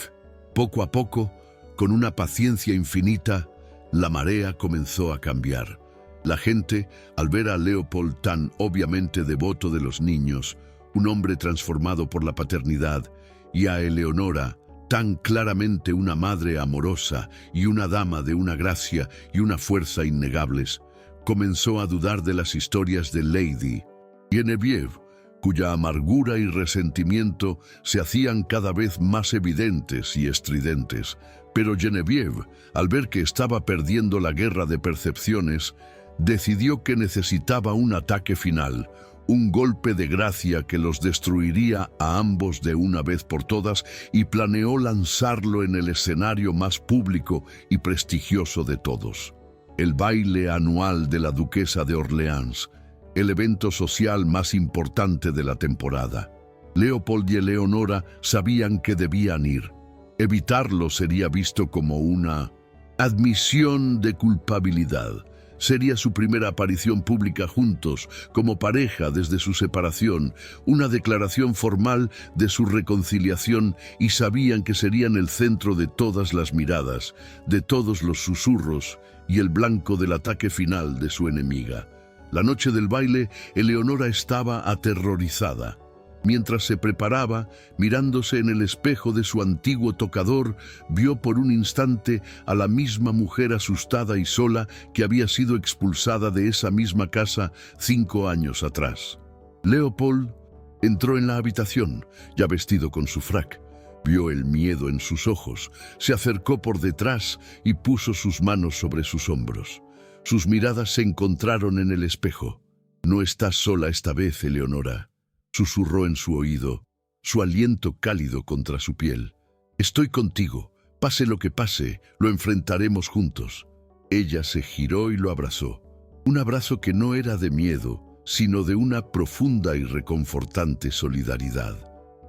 Poco a poco, con una paciencia infinita, la marea comenzó a cambiar. La gente, al ver a Leopold tan obviamente devoto de los niños, un hombre transformado por la paternidad, y a Eleonora, tan claramente una madre amorosa y una dama de una gracia y una fuerza innegables, comenzó a dudar de las historias de Lady Genevieve, cuya amargura y resentimiento se hacían cada vez más evidentes y estridentes. Pero Genevieve, al ver que estaba perdiendo la guerra de percepciones, decidió que necesitaba un ataque final, un golpe de gracia que los destruiría a ambos de una vez por todas, y planeó lanzarlo en el escenario más público y prestigioso de todos: el baile anual de la duquesa de Orleans, el evento social más importante de la temporada. Leopold y Eleonora sabían que debían ir. Evitarlo sería visto como una admisión de culpabilidad. Sería su primera aparición pública juntos, como pareja desde su separación, una declaración formal de su reconciliación, y sabían que serían el centro de todas las miradas, de todos los susurros y el blanco del ataque final de su enemiga. La noche del baile, Eleonora estaba aterrorizada. Mientras se preparaba, mirándose en el espejo de su antiguo tocador, vio por un instante a la misma mujer asustada y sola que había sido expulsada de esa misma casa 5 años atrás. Leopold entró en la habitación, ya vestido con su frac. Vio el miedo en sus ojos, se acercó por detrás y puso sus manos sobre sus hombros. Sus miradas se encontraron en el espejo. «No estás sola esta vez, Eleonora», susurró en su oído, su aliento cálido contra su piel. «Estoy contigo, pase lo que pase, lo enfrentaremos juntos». Ella se giró y lo abrazó. Un abrazo que no era de miedo, sino de una profunda y reconfortante solidaridad.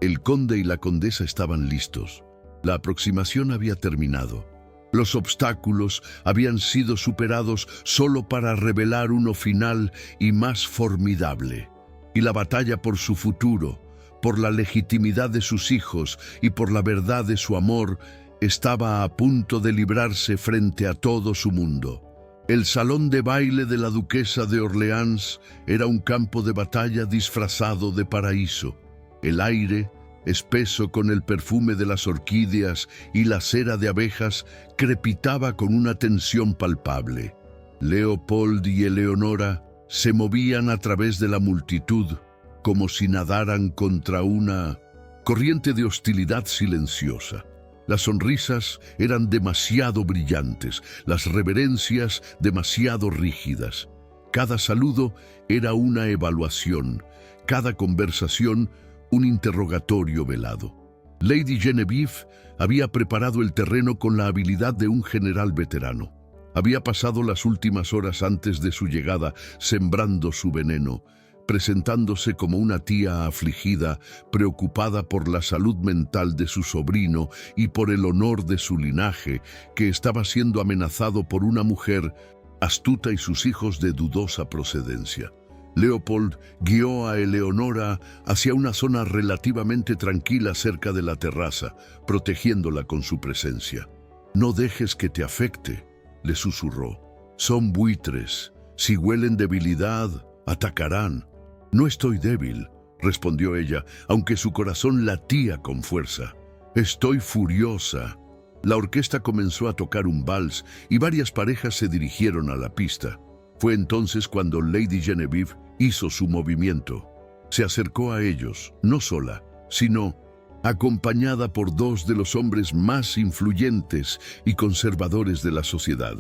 El conde y la condesa estaban listos. La aproximación había terminado. Los obstáculos habían sido superados solo para revelar uno final y más formidable. Y la batalla por su futuro, por la legitimidad de sus hijos y por la verdad de su amor, estaba a punto de librarse frente a todo su mundo. El salón de baile de la duquesa de Orleans era un campo de batalla disfrazado de paraíso. El aire, espeso con el perfume de las orquídeas y la cera de abejas, crepitaba con una tensión palpable. Leopold y Eleonora se movían a través de la multitud, como si nadaran contra una corriente de hostilidad silenciosa. Las sonrisas eran demasiado brillantes, las reverencias demasiado rígidas. Cada saludo era una evaluación, cada conversación un interrogatorio velado. Lady Genevieve había preparado el terreno con la habilidad de un general veterano. Había pasado las últimas horas antes de su llegada sembrando su veneno, presentándose como una tía afligida, preocupada por la salud mental de su sobrino y por el honor de su linaje, que estaba siendo amenazado por una mujer astuta y sus hijos de dudosa procedencia. Leopold guió a Eleonora hacia una zona relativamente tranquila cerca de la terraza, protegiéndola con su presencia. «No dejes que te afecte», le susurró. «Son buitres. Si huelen debilidad, atacarán». «No estoy débil», respondió ella, aunque su corazón latía con fuerza. «Estoy furiosa». La orquesta comenzó a tocar un vals y varias parejas se dirigieron a la pista. Fue entonces cuando Lady Genevieve hizo su movimiento. Se acercó a ellos, no sola, sino acompañada por 2 de los hombres más influyentes y conservadores de la sociedad.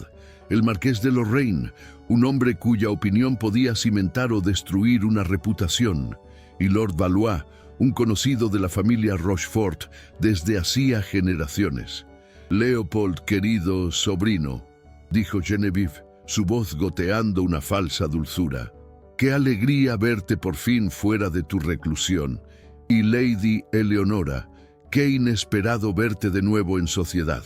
El marqués de Lorraine, un hombre cuya opinión podía cimentar o destruir una reputación, y Lord Valois, un conocido de la familia Rochefort desde hacía generaciones. «Leopold, querido sobrino», dijo Genevieve, su voz goteando una falsa dulzura. «Qué alegría verte por fin fuera de tu reclusión. Y Lady Eleonora, qué inesperado verte de nuevo en sociedad».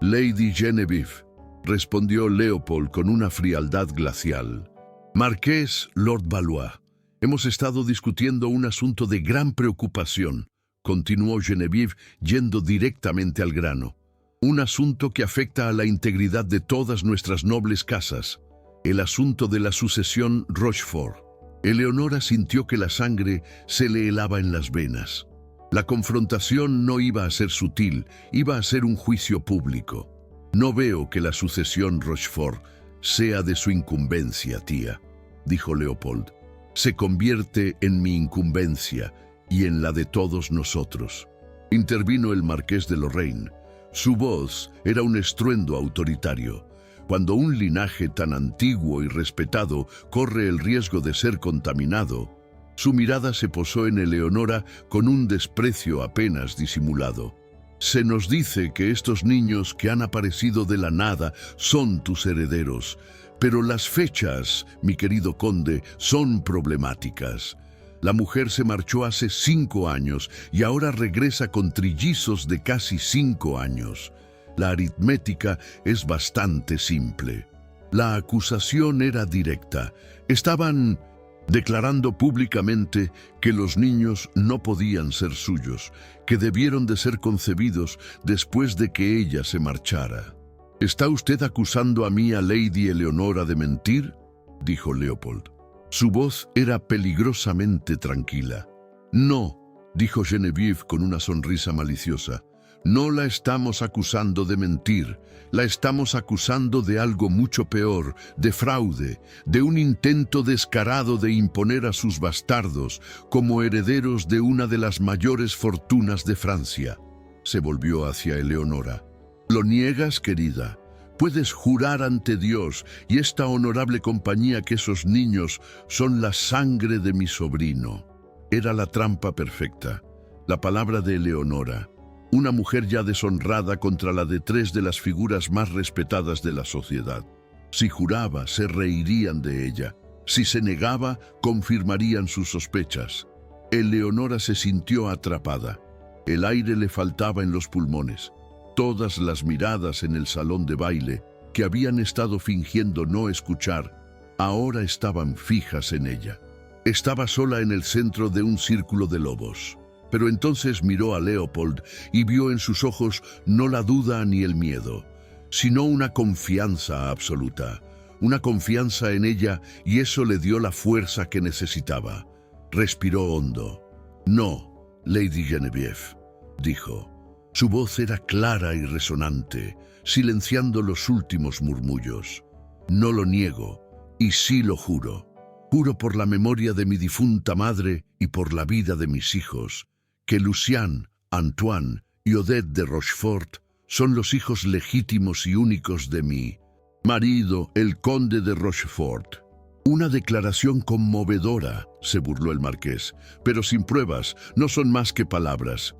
«Lady Genevieve», respondió Leopold con una frialdad glacial. «Marqués Lord Valois, hemos estado discutiendo un asunto de gran preocupación», continuó Genevieve yendo directamente al grano. «Un asunto que afecta a la integridad de todas nuestras nobles casas, el asunto de la sucesión Rochefort». Eleonora sintió que la sangre se le helaba en las venas. La confrontación no iba a ser sutil, iba a ser un juicio público. «No veo que la sucesión Rochefort sea de su incumbencia, tía», dijo Leopold. «Se convierte en mi incumbencia y en la de todos nosotros». Intervino el marqués de Lorraine. Su voz era un estruendo autoritario. Cuando un linaje tan antiguo y respetado corre el riesgo de ser contaminado, su mirada se posó en Eleonora con un desprecio apenas disimulado. «Se nos dice que estos niños que han aparecido de la nada son tus herederos, pero las fechas, mi querido conde, son problemáticas. La mujer se marchó hace 5 años y ahora regresa con trillizos de casi 5 años. La aritmética es bastante simple. La acusación era directa. Estaban declarando públicamente que los niños no podían ser suyos, que debieron de ser concebidos después de que ella se marchara. «¿Está usted acusando a mí, a Lady Eleonora, de mentir?», dijo Leopold. Su voz era peligrosamente tranquila. «No», dijo Genevieve con una sonrisa maliciosa. No la estamos acusando de mentir, la estamos acusando de algo mucho peor, de fraude, de un intento descarado de imponer a sus bastardos como herederos de una de las mayores fortunas de Francia. Se volvió hacia Eleonora. ¿Lo niegas, querida? Puedes jurar ante Dios y esta honorable compañía que esos niños son la sangre de mi sobrino. Era la trampa perfecta, la palabra de Eleonora, una mujer ya deshonrada contra la de tres de las figuras más respetadas de la sociedad. Si juraba, se reirían de ella. Si se negaba, confirmarían sus sospechas. Eleonora se sintió atrapada. El aire le faltaba en los pulmones. Todas las miradas en el salón de baile, que habían estado fingiendo no escuchar, ahora estaban fijas en ella. Estaba sola en el centro de un círculo de lobos. Pero entonces miró a Leopold y vio en sus ojos no la duda ni el miedo, sino una confianza absoluta. Una confianza en ella, y eso le dio la fuerza que necesitaba. Respiró hondo. «No, Lady Genevieve», dijo. Su voz era clara y resonante, silenciando los últimos murmullos. «No lo niego, y sí lo juro. Juro por la memoria de mi difunta madre y por la vida de mis hijos, que Lucien, Antoine y Odette de Rochefort son los hijos legítimos y únicos de mi marido, el conde de Rochefort». «Una declaración conmovedora», se burló el marqués, «pero sin pruebas, no son más que palabras».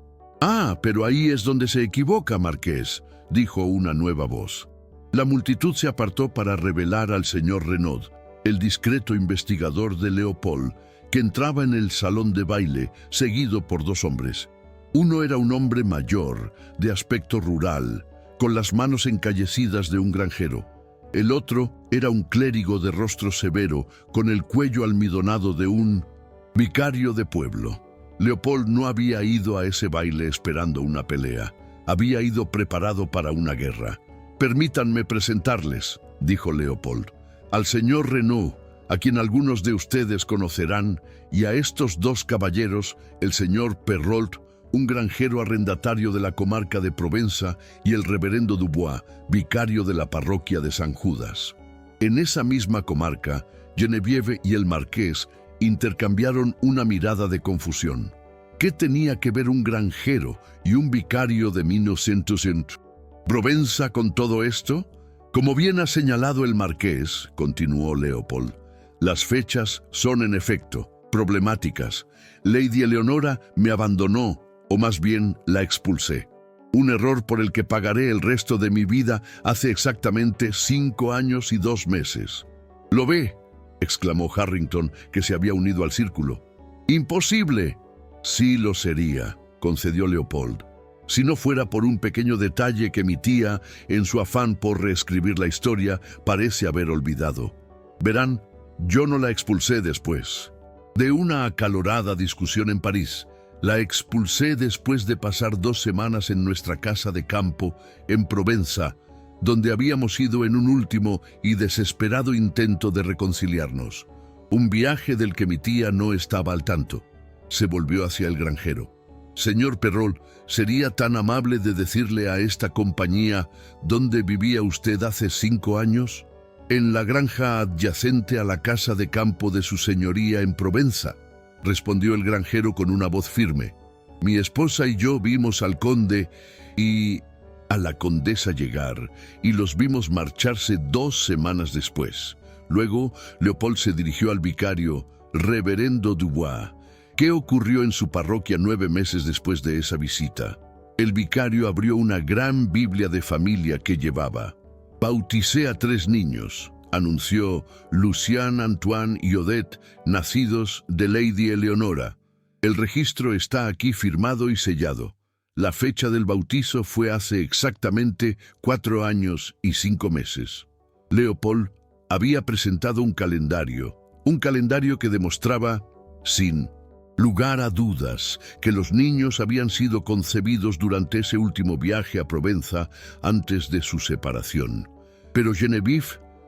«Ah, pero ahí es donde se equivoca, marqués», dijo una nueva voz. La multitud se apartó para revelar al señor Renaud, el discreto investigador de Leopold, que entraba en el salón de baile, seguido por dos hombres. Uno era un hombre mayor, de aspecto rural, con las manos encallecidas de un granjero. El otro era un clérigo de rostro severo, con el cuello almidonado de un vicario de pueblo. Leopold no había ido a ese baile esperando una pelea. Había ido preparado para una guerra. «Permítanme presentarles», dijo Leopold, «al señor Renaud, a quien algunos de ustedes conocerán, y a estos dos caballeros, el señor Perrault, un granjero arrendatario de la comarca de Provenza, y el reverendo Dubois, vicario de la parroquia de San Judas». En esa misma comarca, Genevieve y el marqués intercambiaron una mirada de confusión. ¿Qué tenía que ver un granjero y un vicario de 1900 Provenza con todo esto? Como bien ha señalado el marqués, continuó Leopold, las fechas son en efecto problemáticas. Lady Eleonora me abandonó, o más bien la expulsé. Un error por el que pagaré el resto de mi vida hace exactamente 5 años y 2 meses. «¿Lo ve?», exclamó Harrington, que se había unido al círculo. «¡Imposible!». «Sí lo sería», concedió Leopold, «si no fuera por un pequeño detalle que mi tía, en su afán por reescribir la historia, parece haber olvidado. Verán, yo no la expulsé después de una acalorada discusión en París. La expulsé después de pasar 2 semanas en nuestra casa de campo en Provenza, donde habíamos ido en un último y desesperado intento de reconciliarnos. Un viaje del que mi tía no estaba al tanto». Se volvió hacia el granjero. «Señor Perrault, ¿sería tan amable de decirle a esta compañía dónde vivía usted hace 5 años?» «En la granja adyacente a la casa de campo de su señoría en Provenza», respondió el granjero con una voz firme. «Mi esposa y yo vimos al conde y a la condesa llegar, y los vimos marcharse 2 semanas después. Luego, Leopold se dirigió al vicario, reverendo Dubois. ¿Qué ocurrió en su parroquia 9 meses después de esa visita?» El vicario abrió una gran Biblia de familia que llevaba. «Bauticé a 3 niños», anunció, «Lucien, Antoine y Odette, nacidos de Lady Eleonora. El registro está aquí firmado y sellado. La fecha del bautizo fue hace exactamente 4 años y 5 meses». Leopold había presentado un calendario que demostraba, sin lugar a dudas, que los niños habían sido concebidos durante ese último viaje a Provenza antes de su separación. Pero Genevieve,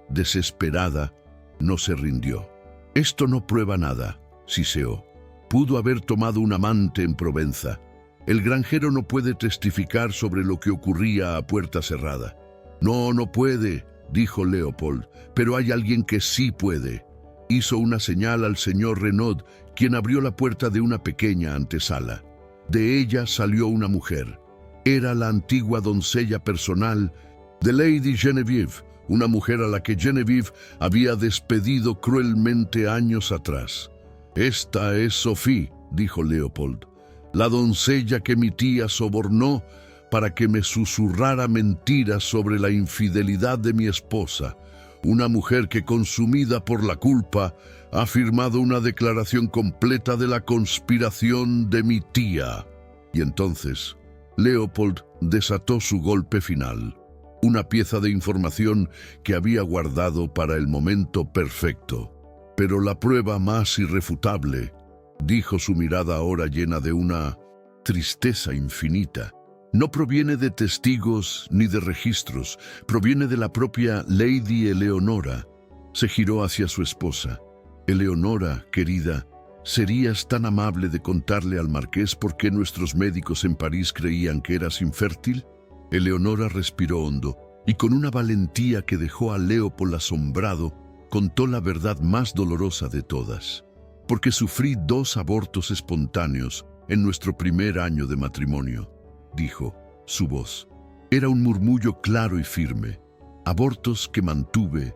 desesperada, no se rindió. «Esto no prueba nada», siseó. Pudo haber tomado un amante en Provenza. El granjero no puede testificar sobre lo que ocurría a puerta cerrada. No, no puede, dijo Leopold, pero hay alguien que sí puede. Hizo una señal al señor Renaud, quien abrió la puerta de una pequeña antesala. De ella salió una mujer. Era la antigua doncella personal de Lady Genevieve, una mujer a la que Genevieve había despedido cruelmente años atrás. «Esta es Sophie», dijo Leopold, «la doncella que mi tía sobornó para que me susurrara mentiras sobre la infidelidad de mi esposa, una mujer que, consumida por la culpa, ha firmado una declaración completa de la conspiración de mi tía». Y entonces Leopold desató su golpe final, una pieza de información que había guardado para el momento perfecto. Pero la prueba más irrefutable, dijo su mirada ahora llena de una tristeza infinita, no proviene de testigos ni de registros, proviene de la propia Lady Eleonora. Se giró hacia su esposa. «Eleonora, querida, ¿serías tan amable de contarle al marqués por qué nuestros médicos en París creían que eras infértil?» Eleonora respiró hondo y con una valentía que dejó a Leopold asombrado, contó la verdad más dolorosa de todas. «Porque sufrí 2 abortos espontáneos en nuestro primer año de matrimonio», dijo. Su voz era un murmullo claro y firme. «Abortos que mantuve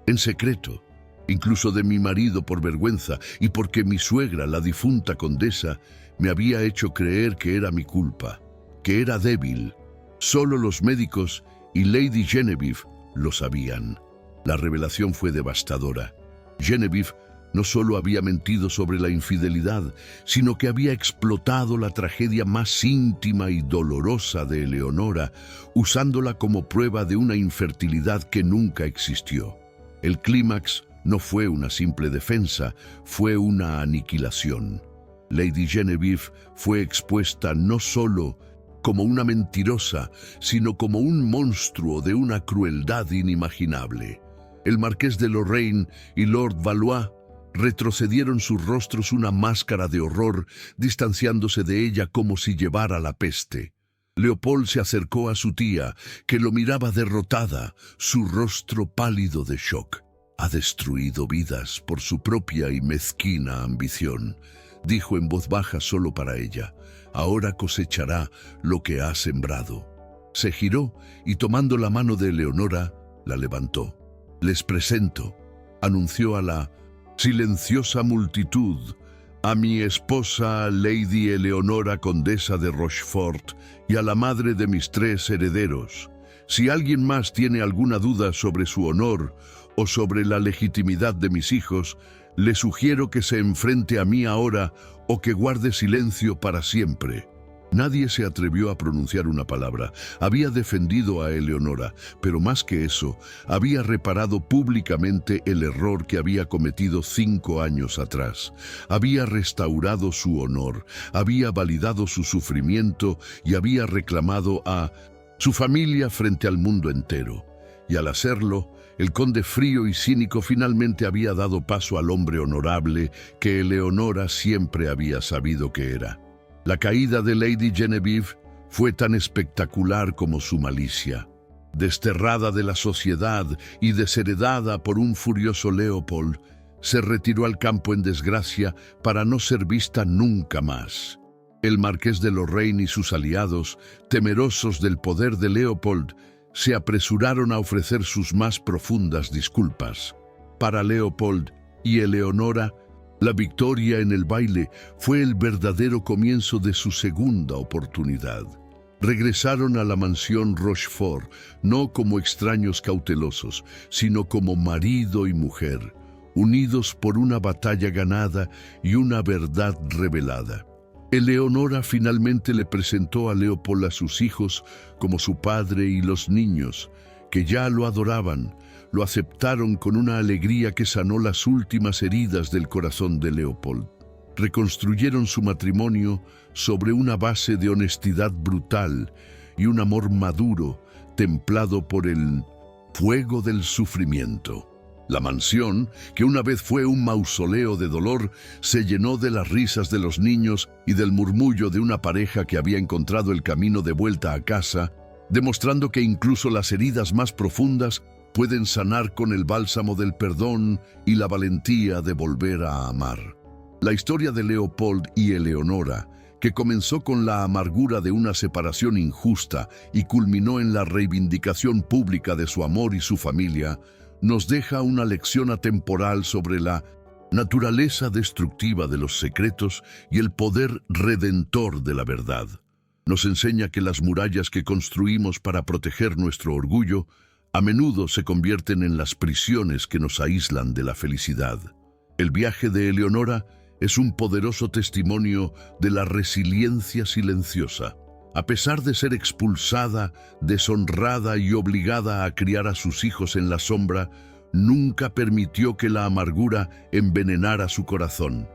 en secreto, incluso de mi marido por vergüenza y porque mi suegra, la difunta condesa, me había hecho creer que era mi culpa, que era débil. Solo los médicos y Lady Genevieve lo sabían». La revelación fue devastadora. Genevieve no solo había mentido sobre la infidelidad, sino que había explotado la tragedia más íntima y dolorosa de Eleonora, usándola como prueba de una infertilidad que nunca existió. El clímax no fue una simple defensa, fue una aniquilación. Lady Genevieve fue expuesta no solo como una mentirosa, sino como un monstruo de una crueldad inimaginable. El marqués de Lorraine y Lord Valois retrocedieron sus rostros una máscara de horror, distanciándose de ella como si llevara la peste. Leopold se acercó a su tía, que lo miraba derrotada, su rostro pálido de shock. «Ha destruido vidas por su propia y mezquina ambición», dijo en voz baja solo para ella. «Ahora cosechará lo que ha sembrado». Se giró y, tomando la mano de Eleonora, la levantó. «Les presento», anunció a la silenciosa multitud, «a mi esposa Lady Eleonora, condesa de Rochefort, y a la madre de mis 3 herederos. Si alguien más tiene alguna duda sobre su honor o sobre la legitimidad de mis hijos, le sugiero que se enfrente a mí ahora o que guarde silencio para siempre». Nadie se atrevió a pronunciar una palabra. Había defendido a Eleonora, pero más que eso, había reparado públicamente el error que había cometido 5 años atrás. Había restaurado su honor, había validado su sufrimiento y había reclamado a su familia frente al mundo entero. Y al hacerlo, el conde frío y cínico finalmente había dado paso al hombre honorable que Eleonora siempre había sabido que era. La caída de Lady Genevieve fue tan espectacular como su malicia. Desterrada de la sociedad y desheredada por un furioso Leopold, se retiró al campo en desgracia para no ser vista nunca más. El marqués de Lorraine y sus aliados, temerosos del poder de Leopold, se apresuraron a ofrecer sus más profundas disculpas. Para Leopold y Eleonora, la victoria en el baile fue el verdadero comienzo de su segunda oportunidad. Regresaron a la mansión Rochefort, no como extraños cautelosos, sino como marido y mujer, unidos por una batalla ganada y una verdad revelada. Eleonora finalmente le presentó a Leopold a sus hijos como su padre y los niños, que ya lo adoraban, lo aceptaron con una alegría que sanó las últimas heridas del corazón de Leopold. Reconstruyeron su matrimonio sobre una base de honestidad brutal y un amor maduro, templado por el fuego del sufrimiento. La mansión, que una vez fue un mausoleo de dolor, se llenó de las risas de los niños y del murmullo de una pareja que había encontrado el camino de vuelta a casa, demostrando que incluso las heridas más profundas pueden sanar con el bálsamo del perdón y la valentía de volver a amar. La historia de Leopold y Eleonora, que comenzó con la amargura de una separación injusta y culminó en la reivindicación pública de su amor y su familia, nos deja una lección atemporal sobre la naturaleza destructiva de los secretos y el poder redentor de la verdad. Nos enseña que las murallas que construimos para proteger nuestro orgullo a menudo se convierten en las prisiones que nos aíslan de la felicidad. El viaje de Eleonora es un poderoso testimonio de la resiliencia silenciosa. A pesar de ser expulsada, deshonrada y obligada a criar a sus hijos en la sombra, nunca permitió que la amargura envenenara su corazón.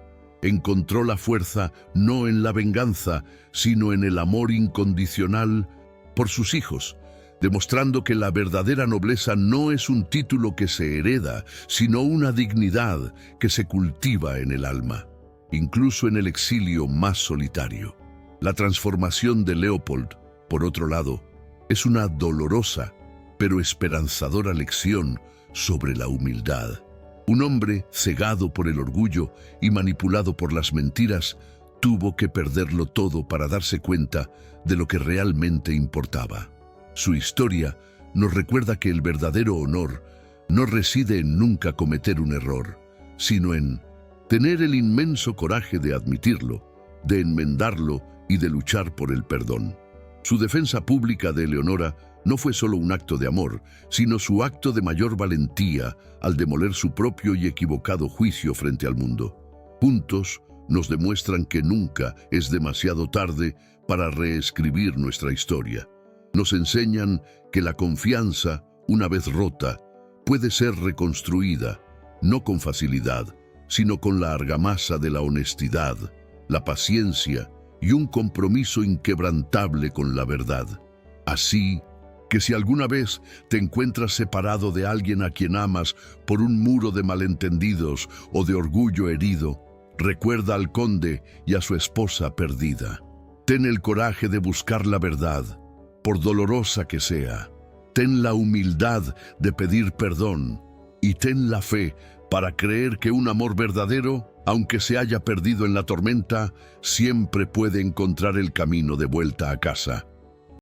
Encontró la fuerza no en la venganza, sino en el amor incondicional por sus hijos, demostrando que la verdadera nobleza no es un título que se hereda, sino una dignidad que se cultiva en el alma, incluso en el exilio más solitario. La transformación de Leopold, por otro lado, es una dolorosa pero esperanzadora lección sobre la humildad. Un hombre cegado por el orgullo y manipulado por las mentiras tuvo que perderlo todo para darse cuenta de lo que realmente importaba. Su historia nos recuerda que el verdadero honor no reside en nunca cometer un error, sino en tener el inmenso coraje de admitirlo, de enmendarlo y de luchar por el perdón. Su defensa pública de Eleonora no fue solo un acto de amor, sino su acto de mayor valentía al demoler su propio y equivocado juicio frente al mundo. Juntos nos demuestran que nunca es demasiado tarde para reescribir nuestra historia. Nos enseñan que la confianza, una vez rota, puede ser reconstruida, no con facilidad, sino con la argamasa de la honestidad, la paciencia y un compromiso inquebrantable con la verdad. Así que si alguna vez te encuentras separado de alguien a quien amas por un muro de malentendidos o de orgullo herido, recuerda al conde y a su esposa perdida. Ten el coraje de buscar la verdad, por dolorosa que sea. Ten la humildad de pedir perdón y ten la fe para creer que un amor verdadero, aunque se haya perdido en la tormenta, siempre puede encontrar el camino de vuelta a casa.